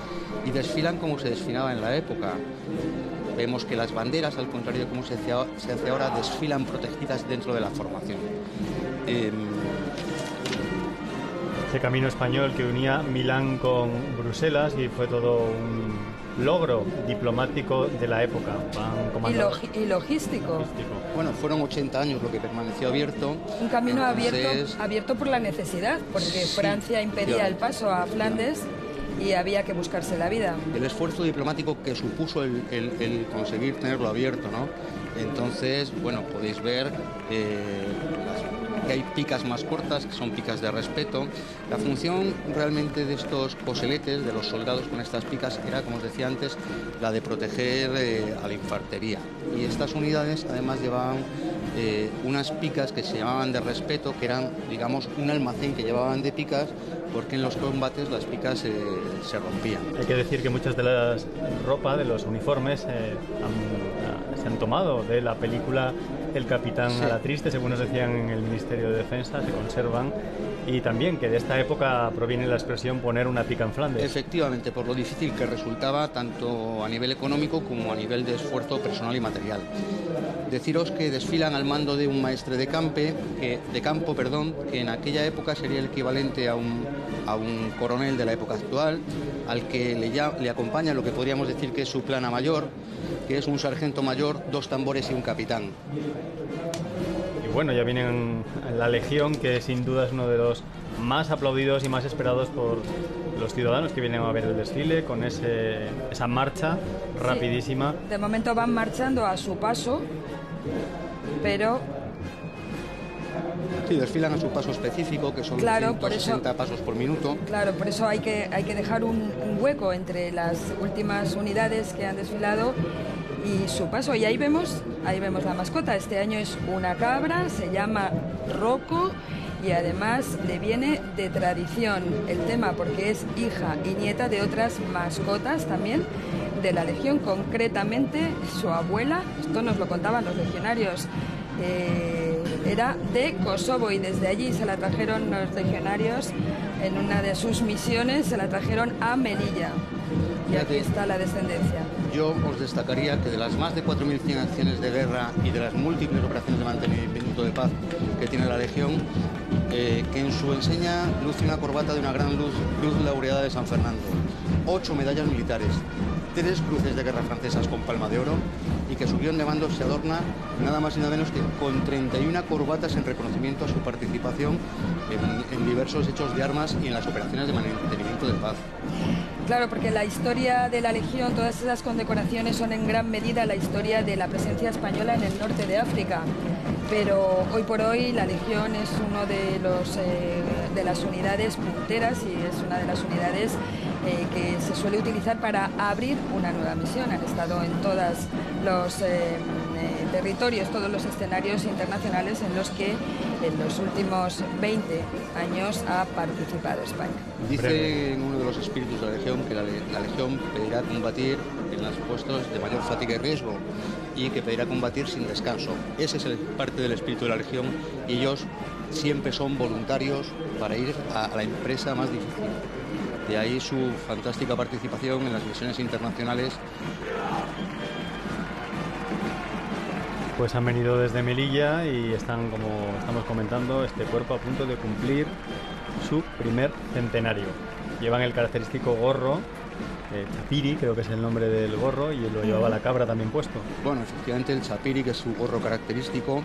y desfilan como se desfilaba en la época. Vemos que las banderas, al contrario de cómo se hace ahora, desfilan protegidas dentro de la formación. Ese Camino Español que unía Milán con Bruselas y fue todo un logro diplomático de la época. Y logístico. Bueno, fueron 80 años lo que permaneció abierto. Un camino abierto por la necesidad, porque sí, Francia impedía el paso a Flandes y había que buscarse la vida. El esfuerzo diplomático que supuso el conseguir tenerlo abierto, ¿no? Entonces, bueno, podéis ver que hay picas más cortas, que son picas de respeto. La función realmente de estos coseletes, de los soldados con estas picas, era, como os decía antes, la de proteger a la infantería. Y estas unidades además llevaban unas picas que se llamaban de respeto, que eran, digamos, un almacén que llevaban de picas, porque en los combates las picas se rompían. Hay que decir que muchas de las ropas, de los uniformes, se han tomado de la película El Capitán a la Triste, según nos decían en el Ministerio de Defensa, se conservan, y también que de esta época proviene la expresión poner una pica en Flandes. Efectivamente, por lo difícil que resultaba tanto a nivel económico como a nivel de esfuerzo personal y material. Deciros que desfilan al mando de un maestre de campo, que en aquella época sería el equivalente a un coronel de la época actual, al que le acompaña lo que podríamos decir que es su plana mayor, que es un sargento mayor, 2 tambores y un capitán. Y bueno, ya vienen la Legión, que sin duda es uno de los más aplaudidos y más esperados por los ciudadanos que vienen a ver el desfile, con esa marcha rapidísima. Sí, de momento van marchando a su paso, pero... Sí, desfilan a su paso específico, que son 160 pasos por minuto. Claro, por eso hay que dejar un hueco entre las últimas unidades que han desfilado y su paso. Y ahí vemos la mascota. Este año es una cabra, se llama Rocco, y además le viene de tradición el tema porque es hija y nieta de otras mascotas también de la Legión, concretamente su abuela, esto nos lo contaban los legionarios, era de Kosovo, y desde allí se la trajeron los legionarios en una de sus misiones, se la trajeron a Melilla, y aquí está la descendencia. Yo os destacaría que de las más de 4.100 acciones de guerra y de las múltiples operaciones de mantenimiento de paz que tiene la Legión, que en su enseña luce una corbata de una gran luz laureada de San Fernando, 8 medallas militares, 3 cruces de guerra francesas con palma de oro, y que su guión de mando se adorna nada más y nada menos que con 31 corbatas en reconocimiento a su participación en diversos hechos de armas y en las operaciones de mantenimiento de paz. Claro, porque la historia de la Legión, todas esas condecoraciones son en gran medida la historia de la presencia española en el norte de África. Pero hoy por hoy la Legión es uno de las unidades punteras y es una de las unidades que se suele utilizar para abrir una nueva misión. Han estado en todos los territorios, todos los escenarios internacionales en los que en los últimos 20 años ha participado España. Dice en uno de los espíritus de la Legión que la Legión pedirá combatir en los puestos de mayor fatiga y riesgo, y que pedirá combatir sin descanso. Ese es parte del espíritu de la Legión, y ellos siempre son voluntarios para ir a la empresa más difícil. De ahí su fantástica participación en las misiones internacionales. Pues han venido desde Melilla y están, como estamos comentando, este cuerpo a punto de cumplir su primer centenario. Llevan el característico gorro, chapiri, creo que es el nombre del gorro, y lo llevaba la cabra también puesto. Bueno, efectivamente el chapiri, que es su gorro característico,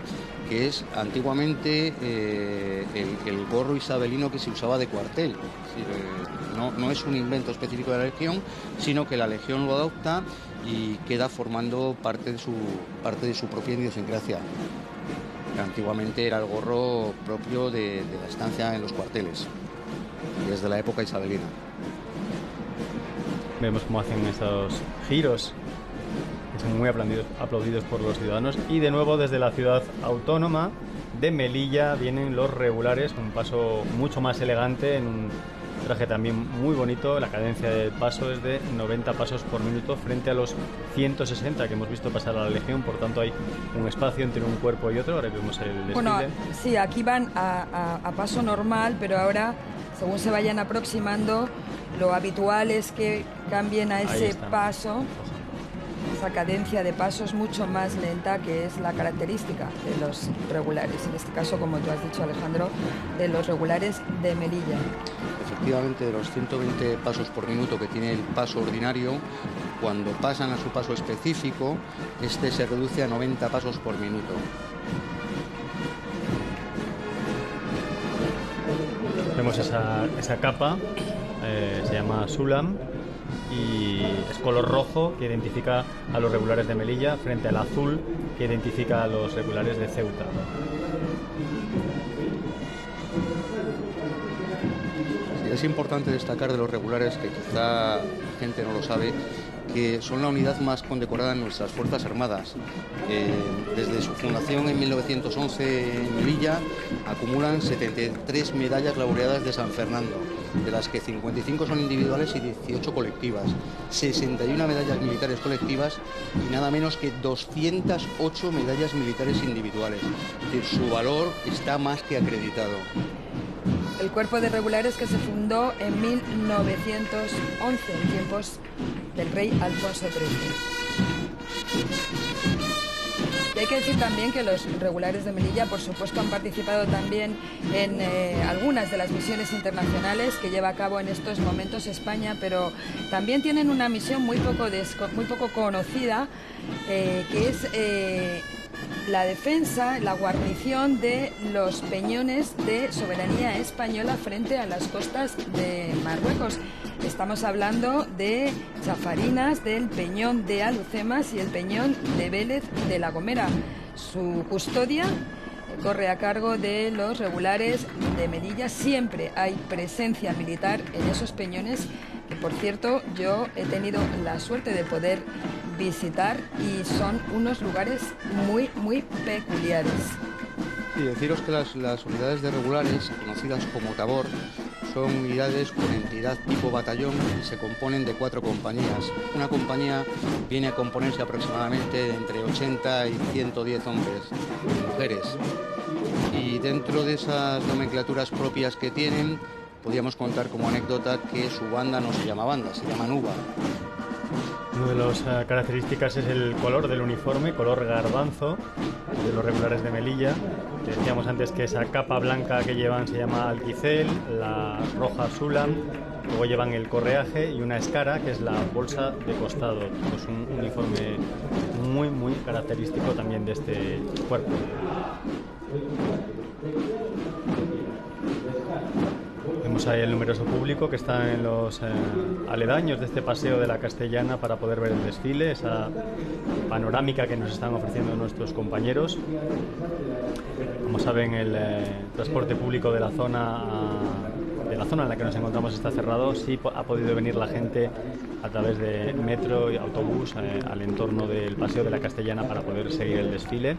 que es antiguamente el gorro isabelino que se usaba de cuartel. Es decir, no es un invento específico de la Legión, sino que la Legión lo adopta y queda formando parte de su propia idiosincrasia. Antiguamente era el gorro propio de la estancia en los cuarteles, desde la época isabelina. Vemos cómo hacen esos giros, que son muy aplaudidos por los ciudadanos. Y de nuevo desde la ciudad autónoma de Melilla vienen los regulares, un paso mucho más elegante, en un traje también muy bonito. La cadencia de paso es de 90 pasos por minuto frente a los 160 que hemos visto pasar a la Legión, por tanto hay un espacio entre un cuerpo y otro. Ahora vemos el desfile. Bueno, sí, aquí van a paso normal, pero ahora, según se vayan aproximando, lo habitual es que cambien a ese paso. Esa cadencia de paso es mucho más lenta, que es la característica de los regulares. En este caso, como tú has dicho, Alejandro, de los regulares de Melilla. Efectivamente, de los 120 pasos por minuto que tiene el paso ordinario, cuando pasan a su paso específico, este se reduce a 90 pasos por minuto. Vemos esa capa, se llama Sulam, y es color rojo, que identifica a los regulares de Melilla, frente al azul, que identifica a los regulares de Ceuta. Sí, es importante destacar de los regulares, que quizá la gente no lo sabe, que son la unidad más condecorada en nuestras Fuerzas Armadas. Desde su fundación en 1911 en Melilla acumulan 73 medallas laureadas de San Fernando, de las que 55 son individuales y 18 colectivas, 61 medallas militares colectivas y nada menos que 208 medallas militares individuales. Es decir, su valor está más que acreditado. El cuerpo de regulares que se fundó en 1911, en tiempos del rey Alfonso XIII. Y hay que decir también que los regulares de Melilla, por supuesto, han participado también en algunas de las misiones internacionales que lleva a cabo en estos momentos España, pero también tienen una misión muy poco conocida, que es la defensa, la guarnición de los peñones de soberanía española frente a las costas de Marruecos. Estamos hablando de Chafarinas, del Peñón de Alucemas y el Peñón de Vélez de la Gomera. Su custodia corre a cargo de los regulares de Melilla. Siempre hay presencia militar en esos peñones, que por cierto yo he tenido la suerte de poder visitar y son unos lugares muy peculiares. Y deciros que las unidades de regulares, conocidas como Tabor, son unidades con entidad tipo batallón y se componen de 4 compañías. Una compañía viene a componerse aproximadamente de entre 80 y 110 hombres y mujeres. Y dentro de esas nomenclaturas propias que tienen, podríamos contar como anécdota que su banda no se llama banda, se llama nuba. Una de las características es el color del uniforme, color garbanzo, de los regulares de Melilla. Decíamos antes que esa capa blanca que llevan se llama alquicel, la roja sulam, luego llevan el correaje y una escara, que es la bolsa de costado. Es un uniforme muy característico también de este cuerpo. Vemos ahí el numeroso público que está en los aledaños de este paseo de la Castellana para poder ver el desfile, esa panorámica que nos están ofreciendo nuestros compañeros. Como saben, el transporte público de la zona en la que nos encontramos está cerrado. Sí ha podido venir la gente a través de metro y autobús al entorno del Paseo de la Castellana para poder seguir el desfile.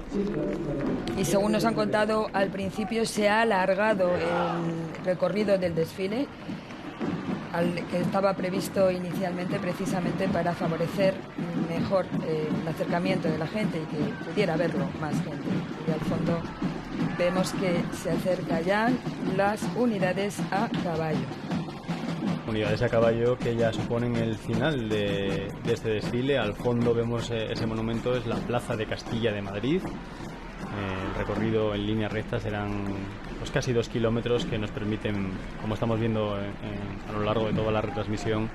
Y según nos han contado al principio, se ha alargado el recorrido del desfile, que estaba previsto inicialmente precisamente para favorecer mejor el acercamiento de la gente y que pudiera verlo más gente. Y al fondo vemos que se acercan ya las unidades a caballo. Unidades a caballo que ya suponen el final de este desfile. Al fondo vemos ese monumento, es la Plaza de Castilla de Madrid. El recorrido en línea recta serán pues casi 2 kilómetros que nos permiten, como estamos viendo a lo largo de toda la retransmisión,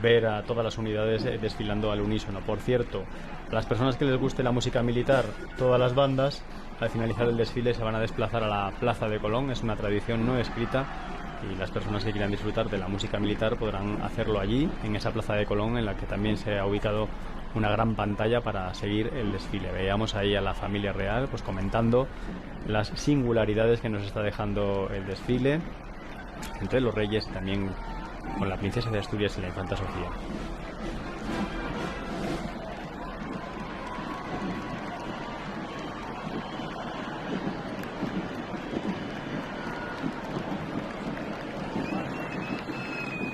ver a todas las unidades desfilando al unísono. Por cierto, a las personas que les guste la música militar, todas las bandas al finalizar el desfile se van a desplazar a la Plaza de Colón. Es una tradición no escrita y las personas que quieran disfrutar de la música militar podrán hacerlo allí, en esa Plaza de Colón, en la que también se ha ubicado una gran pantalla para seguir el desfile. Veíamos ahí a la familia real pues comentando las singularidades que nos está dejando el desfile entre los reyes y también con la princesa de Asturias y la infanta Sofía.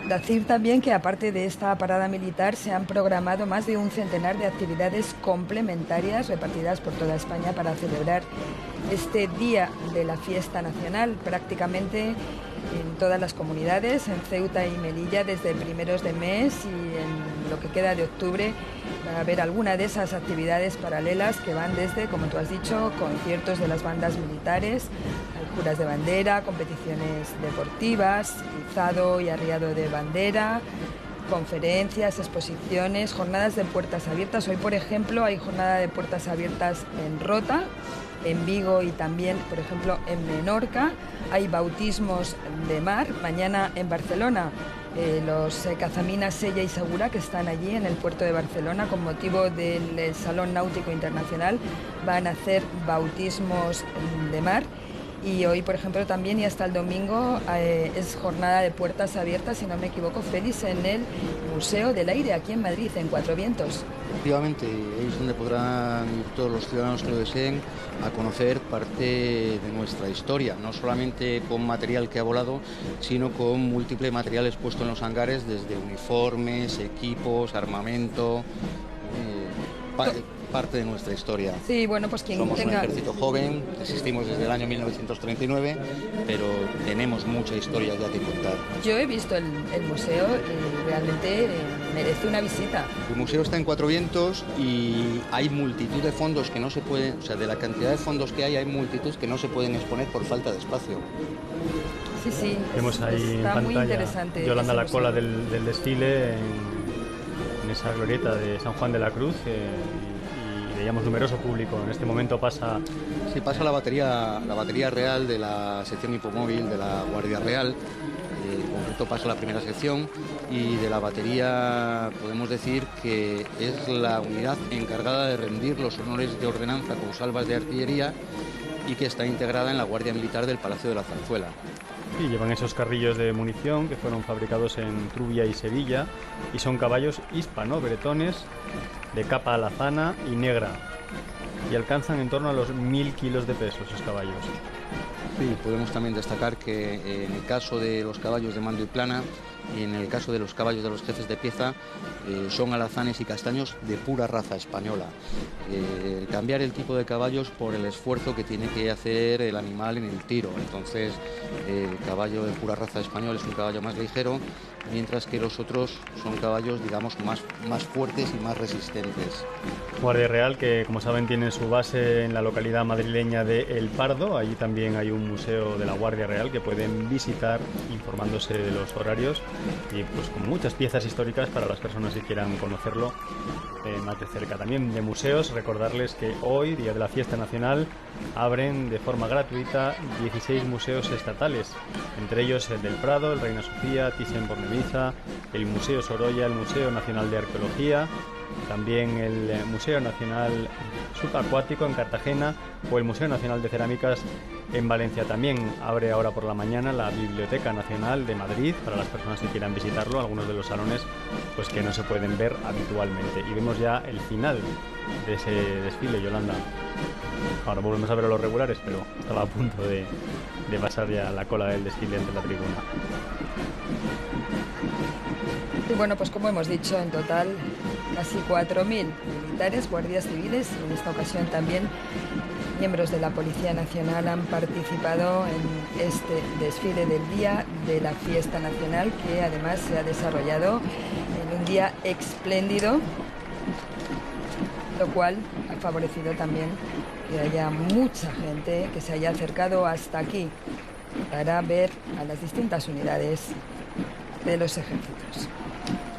Decir también que aparte de esta parada militar se han programado más de un centenar de actividades complementarias repartidas por toda España para celebrar este día de la fiesta nacional, prácticamente en todas las comunidades, en Ceuta y Melilla desde primeros de mes, y en lo que queda de octubre va a haber alguna de esas actividades paralelas que van desde, como tú has dicho, conciertos de las bandas militares, alturas de bandera, competiciones deportivas, izado y arriado de bandera, conferencias, exposiciones, jornadas de puertas abiertas. Hoy, por ejemplo, hay jornada de puertas abiertas en Rota, en Vigo y también, por ejemplo, en Menorca. Hay bautismos de mar. Mañana en Barcelona los Cazaminas Sella y Segura, que están allí en el puerto de Barcelona con motivo del Salón Náutico Internacional, van a hacer bautismos de mar. Y hoy, por ejemplo, también y hasta el domingo es jornada de puertas abiertas, si no me equivoco, Félix, en el Museo del Aire, aquí en Madrid, en Cuatro Vientos. Efectivamente, es donde podrán ir todos los ciudadanos que lo deseen a conocer parte de nuestra historia, no solamente con material que ha volado, sino con múltiple material expuesto en los hangares, desde uniformes, equipos, armamento. parte de nuestra historia. Sí, bueno, pues quien Somos tenga... un ejército joven, existimos desde el año 1939, pero tenemos mucha historia ya que contar. Yo he visto el museo y realmente merece una visita. El museo está en Cuatro Vientos y hay multitud de fondos que no se pueden, o sea, de la cantidad de fondos que hay multitud que no se pueden exponer por falta de espacio. Sí, sí, vemos ahí está en muy pantalla interesante. Yolanda la cola museo. del desfile en esa glorieta de San Juan de la Cruz y veíamos numeroso público. En este momento pasa... Sí, pasa la batería real de la sección hipomóvil de la Guardia Real. En concreto pasa la primera sección y de la batería podemos decir que es la unidad encargada de rendir los honores de ordenanza con salvas de artillería y que está integrada en la Guardia Militar del Palacio de la Zarzuela. Sí, llevan esos carrillos de munición que fueron fabricados en Trubia y Sevilla y son caballos hispano-bretones de capa alazana y negra y alcanzan en torno a los 1000 kilos de peso esos caballos. Sí, podemos también destacar que en el caso de los caballos de mando y plana y en el caso de los caballos de los jefes de pieza son alazanes y castaños de pura raza española. Cambiar el tipo de caballos por el esfuerzo que tiene que hacer el animal en el tiro. Entonces el caballo de pura raza española es un caballo más ligero, mientras que los otros son caballos, digamos, más fuertes y más resistentes. Guardia Real, que como saben tiene su base en la localidad madrileña de El Pardo. Allí también hay un museo de la Guardia Real que pueden visitar informándose de los horarios y pues con muchas piezas históricas para las personas que quieran conocerlo más de cerca. También de museos, recordarles que hoy, día de la fiesta nacional, abren de forma gratuita 16 museos estatales, entre ellos el del Prado, el Reina Sofía, Thyssen-Bornemisza, el Museo Sorolla, el Museo Nacional de Arqueología, también el Museo Nacional Subacuático en Cartagena o el Museo Nacional de Cerámicas en Valencia. También abre ahora por la mañana la Biblioteca Nacional de Madrid para las personas que quieran visitarlo, algunos de los salones pues que no se pueden ver habitualmente. Y vemos ya el final de ese desfile, Yolanda. Ahora volvemos a ver a los regulares, pero estaba a punto de pasar ya la cola del desfile entre la tribuna. Y bueno, pues como hemos dicho, en total casi 4.000 militares, guardias civiles y en esta ocasión también miembros de la Policía Nacional han participado en este desfile del Día de la Fiesta Nacional, que además se ha desarrollado en un día espléndido, lo cual ha favorecido también que haya mucha gente que se haya acercado hasta aquí para ver a las distintas unidades de los ejércitos.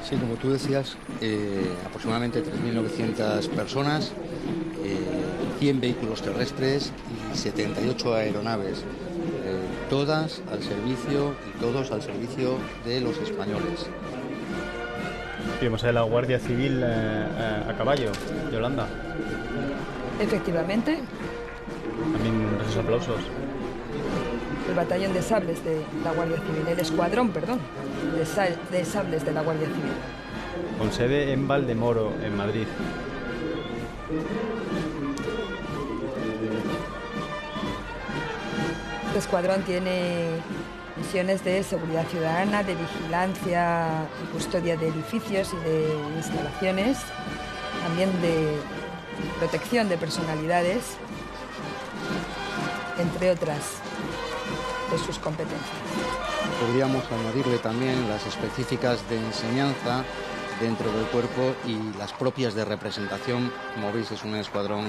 Sí, como tú decías, aproximadamente 3.900 personas, 100 vehículos terrestres y 78 aeronaves, todas al servicio y todos al servicio de los españoles. Vemos a la Guardia Civil a caballo, Yolanda. Efectivamente. También nuestros aplausos. El batallón de sables de la Guardia Civil, el escuadrón, perdón, de sables de la Guardia Civil. Con sede en Valdemoro, en Madrid. Este escuadrón tiene misiones de seguridad ciudadana, de vigilancia y custodia de edificios y de instalaciones, también de protección de personalidades, entre otras de sus competencias. Podríamos añadirle también las específicas de enseñanza dentro del cuerpo y las propias de representación. Como veis, es un escuadrón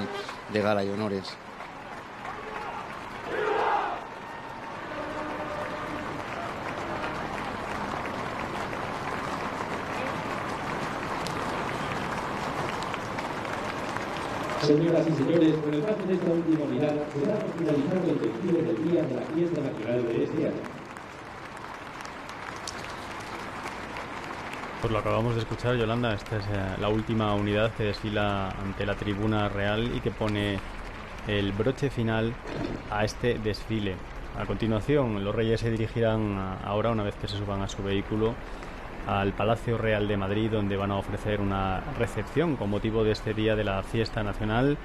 de gala y honores. Señoras y señores, con el paso de esta última unidad se da por finalizado el desfile del Día de la Fiesta Nacional de este año. Pues lo acabamos de escuchar, Yolanda. Esta es la última unidad que desfila ante la tribuna real y que pone el broche final a este desfile. A continuación, los reyes se dirigirán ahora, una vez que se suban a su vehículo, al Palacio Real de Madrid, donde van a ofrecer una recepción con motivo de este Día de la Fiesta Nacional.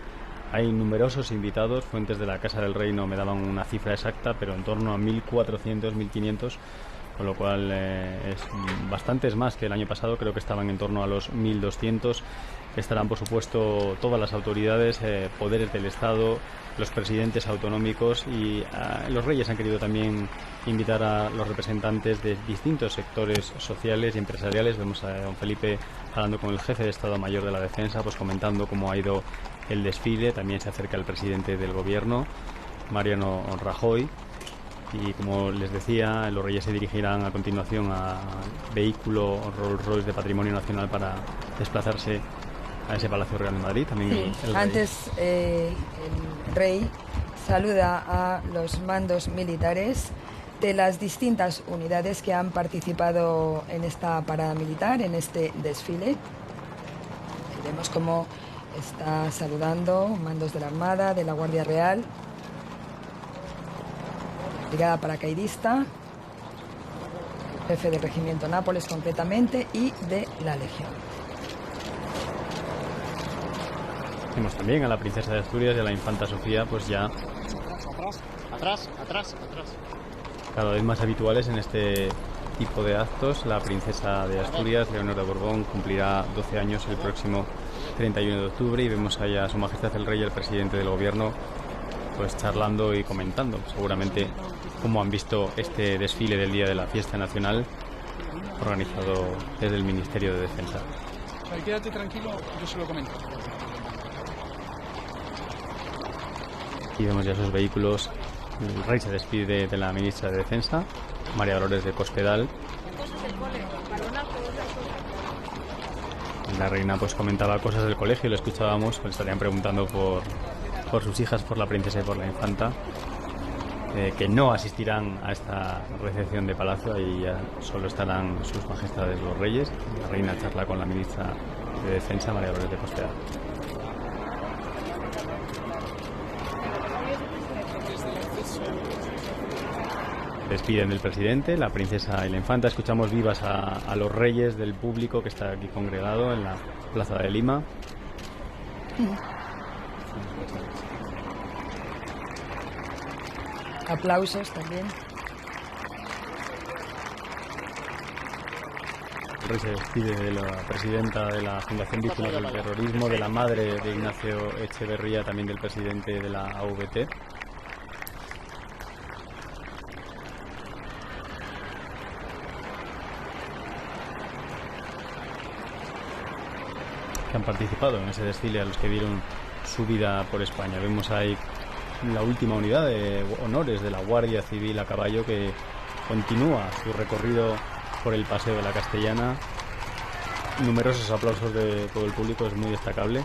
Hay numerosos invitados, fuentes de la Casa del Rey no me daban una cifra exacta, pero en torno a 1.400, 1.500 con lo cual es bastantes más que el año pasado. Creo que estaban en torno a los 1.200. Estarán, por supuesto, todas las autoridades, poderes del Estado, los presidentes autonómicos, y los reyes han querido también invitar a los representantes de distintos sectores sociales y empresariales. Vemos a don Felipe hablando con el jefe de Estado Mayor de la Defensa, pues comentando cómo ha ido el desfile. También se acerca el presidente del gobierno, Mariano Rajoy, y como les decía, los reyes se dirigirán a continuación al vehículo Rolls Royce de Patrimonio Nacional para desplazarse a ese Palacio Real de Madrid. También el antes el rey saluda a los mandos militares de las distintas unidades que han participado en esta parada militar, en este desfile. Y vemos cómo está saludando mandos de la Armada, de la Guardia Real, Brigada Paracaidista, jefe del Regimiento Nápoles concretamente, y de la Legión. Vemos también a la princesa de Asturias y a la infanta Sofía, pues ya atrás. cada vez más habituales en este tipo de actos. La princesa de Asturias, Leonor de Borbón, cumplirá 12 años el próximo 31 de octubre y vemos allá a Su Majestad el Rey y el presidente del gobierno pues charlando y comentando seguramente cómo han visto este desfile del Día de la Fiesta Nacional organizado desde el Ministerio de Defensa. Quédate tranquilo, yo se lo comento. Y vemos ya esos vehículos. El rey se despide de la ministra de Defensa, María Dolores de Cospedal. La reina pues comentaba cosas del colegio, lo escuchábamos, pues estarían preguntando por sus hijas, por la princesa y por la infanta, que no asistirán a esta recepción de palacio. Ahí ya solo estarán sus majestades los reyes. La reina charla con la ministra de Defensa, María Dolores de Cospedal. Despiden del presidente, la princesa y la infanta. Escuchamos vivas a los reyes del público que está aquí congregado en la plaza de Lima. Aplausos también. El rey se despide de la presidenta de la Fundación Víctimas del Terrorismo, de la madre de Ignacio Echeverría, también del presidente de la AVT. Que han participado en ese desfile, a los que dieron su vida por España. Vemos ahí la última unidad de honores de la Guardia Civil a caballo, que continúa su recorrido por el Paseo de la Castellana. Numerosos aplausos de todo el público, es muy destacable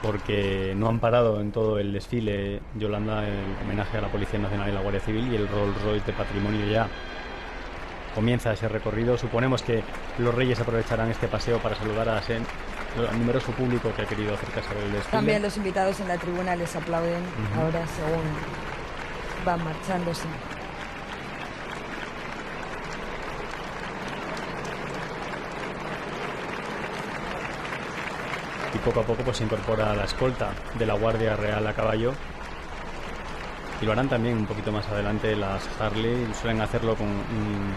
porque no han parado en todo el desfile, Yolanda, el homenaje a la Policía Nacional y la Guardia Civil, y el Rolls Royce de Patrimonio ya comienza ese recorrido. Suponemos que los reyes aprovecharán este paseo para saludar al numeroso público que ha querido acercarse a ver el desfile. También los invitados en la tribuna les aplauden ahora según van marchándose. Y poco a poco pues se incorpora la escolta de la Guardia Real a caballo, y lo harán también un poquito más adelante las Harley. Suelen hacerlo con un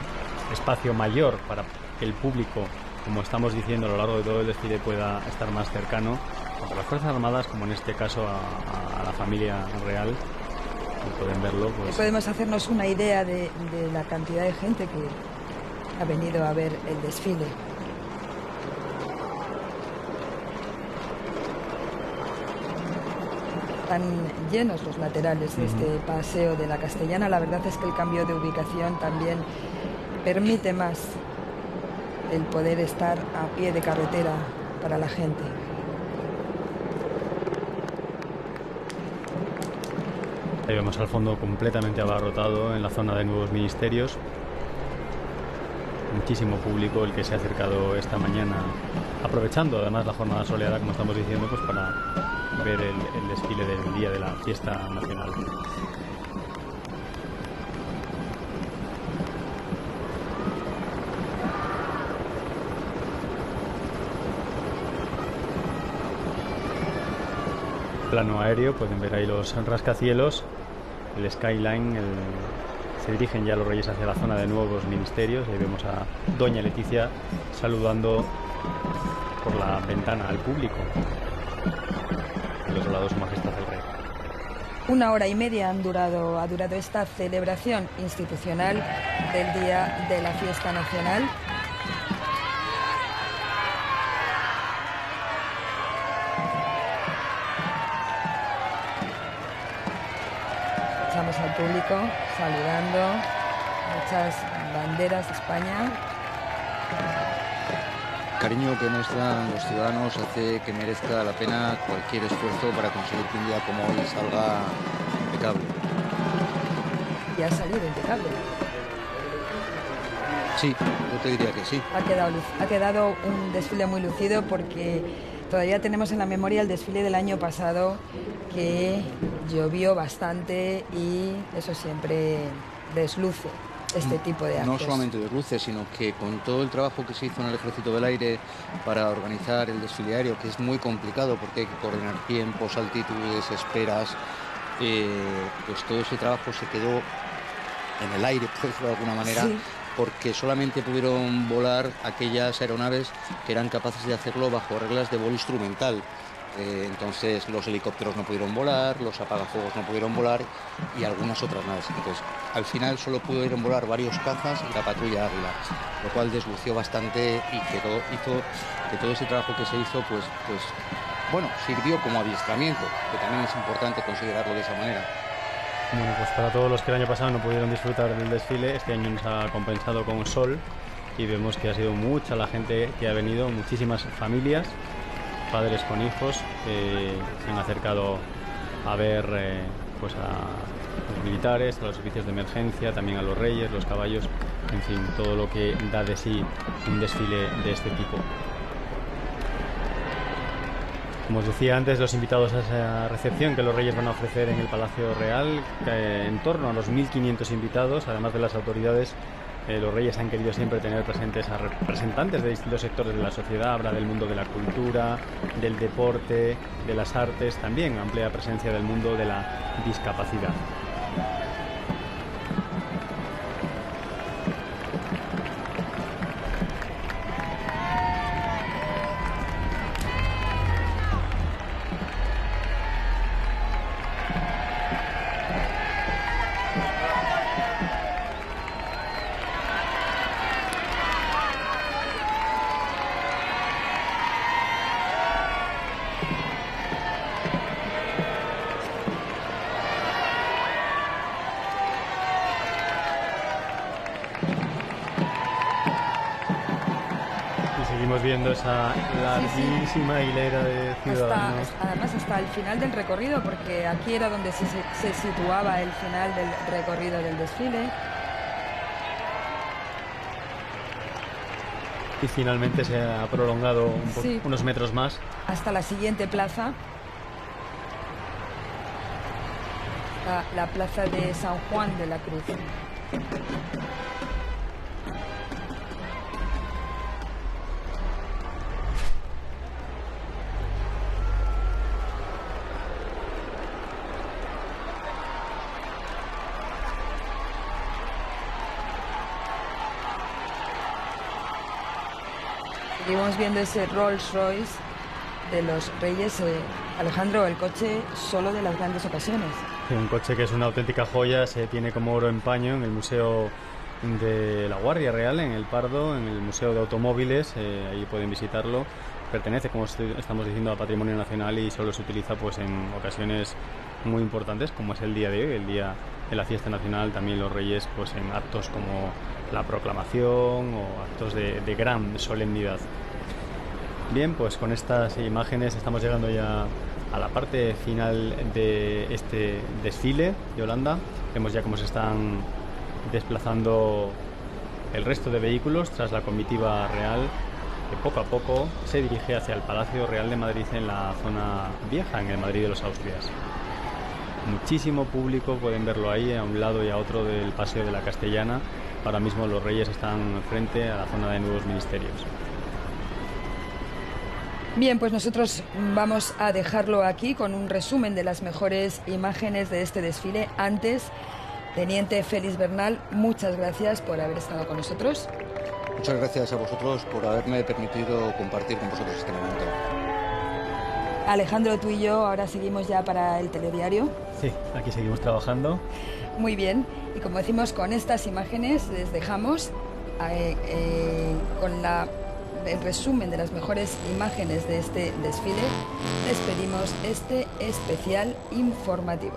espacio mayor para que el público, como estamos diciendo, a lo largo de todo el desfile pueda estar más cercano tanto a las Fuerzas Armadas como en este caso a la familia real. Y pueden verlo, pues... Podemos hacernos una idea de la cantidad de gente que ha venido a ver el desfile. Están llenos los laterales de este Paseo de la Castellana. La verdad es que el cambio de ubicación también permite más el poder estar a pie de carretera para la gente. Ahí vemos al fondo completamente abarrotado en la zona de nuevos ministerios. Muchísimo público el que se ha acercado esta mañana, aprovechando además la jornada soleada, como estamos diciendo, pues para ver el desfile del Día de la Fiesta Nacional. Plano aéreo, pueden ver ahí los rascacielos, el skyline, el Se dirigen ya los reyes hacia la zona de nuevos ministerios. Ahí vemos a doña Leticia saludando por la ventana al público. Al otro lado, su majestad el rey. 1 hora y media ha durado esta celebración institucional del Día de la Fiesta Nacional. Estamos al público saludando, muchas banderas de España. El cariño que muestran los ciudadanos hace que merezca la pena cualquier esfuerzo para conseguir que un día como hoy salga impecable. Y ha salido impecable. Sí, yo te diría que sí. Ha quedado un desfile muy lucido porque todavía tenemos en la memoria el desfile del año pasado, que llovió bastante y eso siempre desluce este tipo de actos. No solamente desluce, sino que con todo el trabajo que se hizo en el Ejército del Aire para organizar el desfile aéreo, que es muy complicado porque hay que coordinar tiempos, altitudes, esperas, pues todo ese trabajo se quedó en el aire, por decirlo de alguna manera, sí, porque solamente pudieron volar aquellas aeronaves que eran capaces de hacerlo bajo reglas de vuelo instrumental. Entonces los helicópteros no pudieron volar, los apagafuegos no pudieron volar y algunas otras naves. Entonces al final solo pudieron volar varios cazas y la patrulla Águila, lo cual deslució bastante y hizo que todo ese trabajo que se hizo pues bueno, sirvió como adiestramiento, que también es importante considerarlo de esa manera. Bueno, pues para todos los que el año pasado no pudieron disfrutar del desfile, este año nos ha compensado con sol y vemos que ha sido mucha la gente que ha venido, muchísimas familias, padres con hijos, se han acercado a ver pues a los militares, a los servicios de emergencia, también a los reyes, los caballos, en fin, todo lo que da de sí un desfile de este tipo. Como os decía antes, los invitados a esa recepción que los reyes van a ofrecer en el Palacio Real, en torno a los 1.500 invitados, además de las autoridades. Los reyes han querido siempre tener presentes a representantes de distintos sectores de la sociedad. Habla del mundo de la cultura, del deporte, de las artes, también amplia presencia del mundo de la discapacidad. Viendo esa larguísima hilera de ciudadanos. Además hasta el final del recorrido, porque aquí era donde se situaba el final del recorrido del desfile. Y finalmente se ha prolongado unos metros más. Hasta la siguiente plaza. La plaza de San Juan de la Cruz. Seguimos viendo ese Rolls Royce de los reyes, Alejandro, el coche solo de las grandes ocasiones. Un coche que es una auténtica joya, se tiene como oro en paño en el Museo de la Guardia Real, en el Pardo, en el Museo de Automóviles, ahí pueden visitarlo. Pertenece, como estamos diciendo, a Patrimonio Nacional y solo se utiliza pues en ocasiones muy importantes, como es el día de hoy, el día de la fiesta nacional. También los reyes pues en actos como la proclamación o actos de gran solemnidad. Bien, pues con estas imágenes estamos llegando ya a la parte final de este desfile, Yolanda. Vemos ya cómo se están desplazando el resto de vehículos tras la comitiva real, que poco a poco se dirige hacia el Palacio Real de Madrid, en la zona vieja, en el Madrid de los Austrias. Muchísimo público, pueden verlo ahí a un lado y a otro del Paseo de la Castellana. Ahora mismo los reyes están frente a la zona de nuevos ministerios. Bien, pues nosotros vamos a dejarlo aquí con un resumen de las mejores imágenes de este desfile antes Teniente Félix Bernal, muchas gracias por haber estado con nosotros. Muchas gracias a vosotros por haberme permitido compartir con vosotros este momento. Alejandro, tú y yo ahora seguimos ya para el telediario. Sí, aquí seguimos trabajando. Muy bien, y como decimos, con estas imágenes les dejamos con el resumen de las mejores imágenes de este desfile. Les pedimos este especial informativo.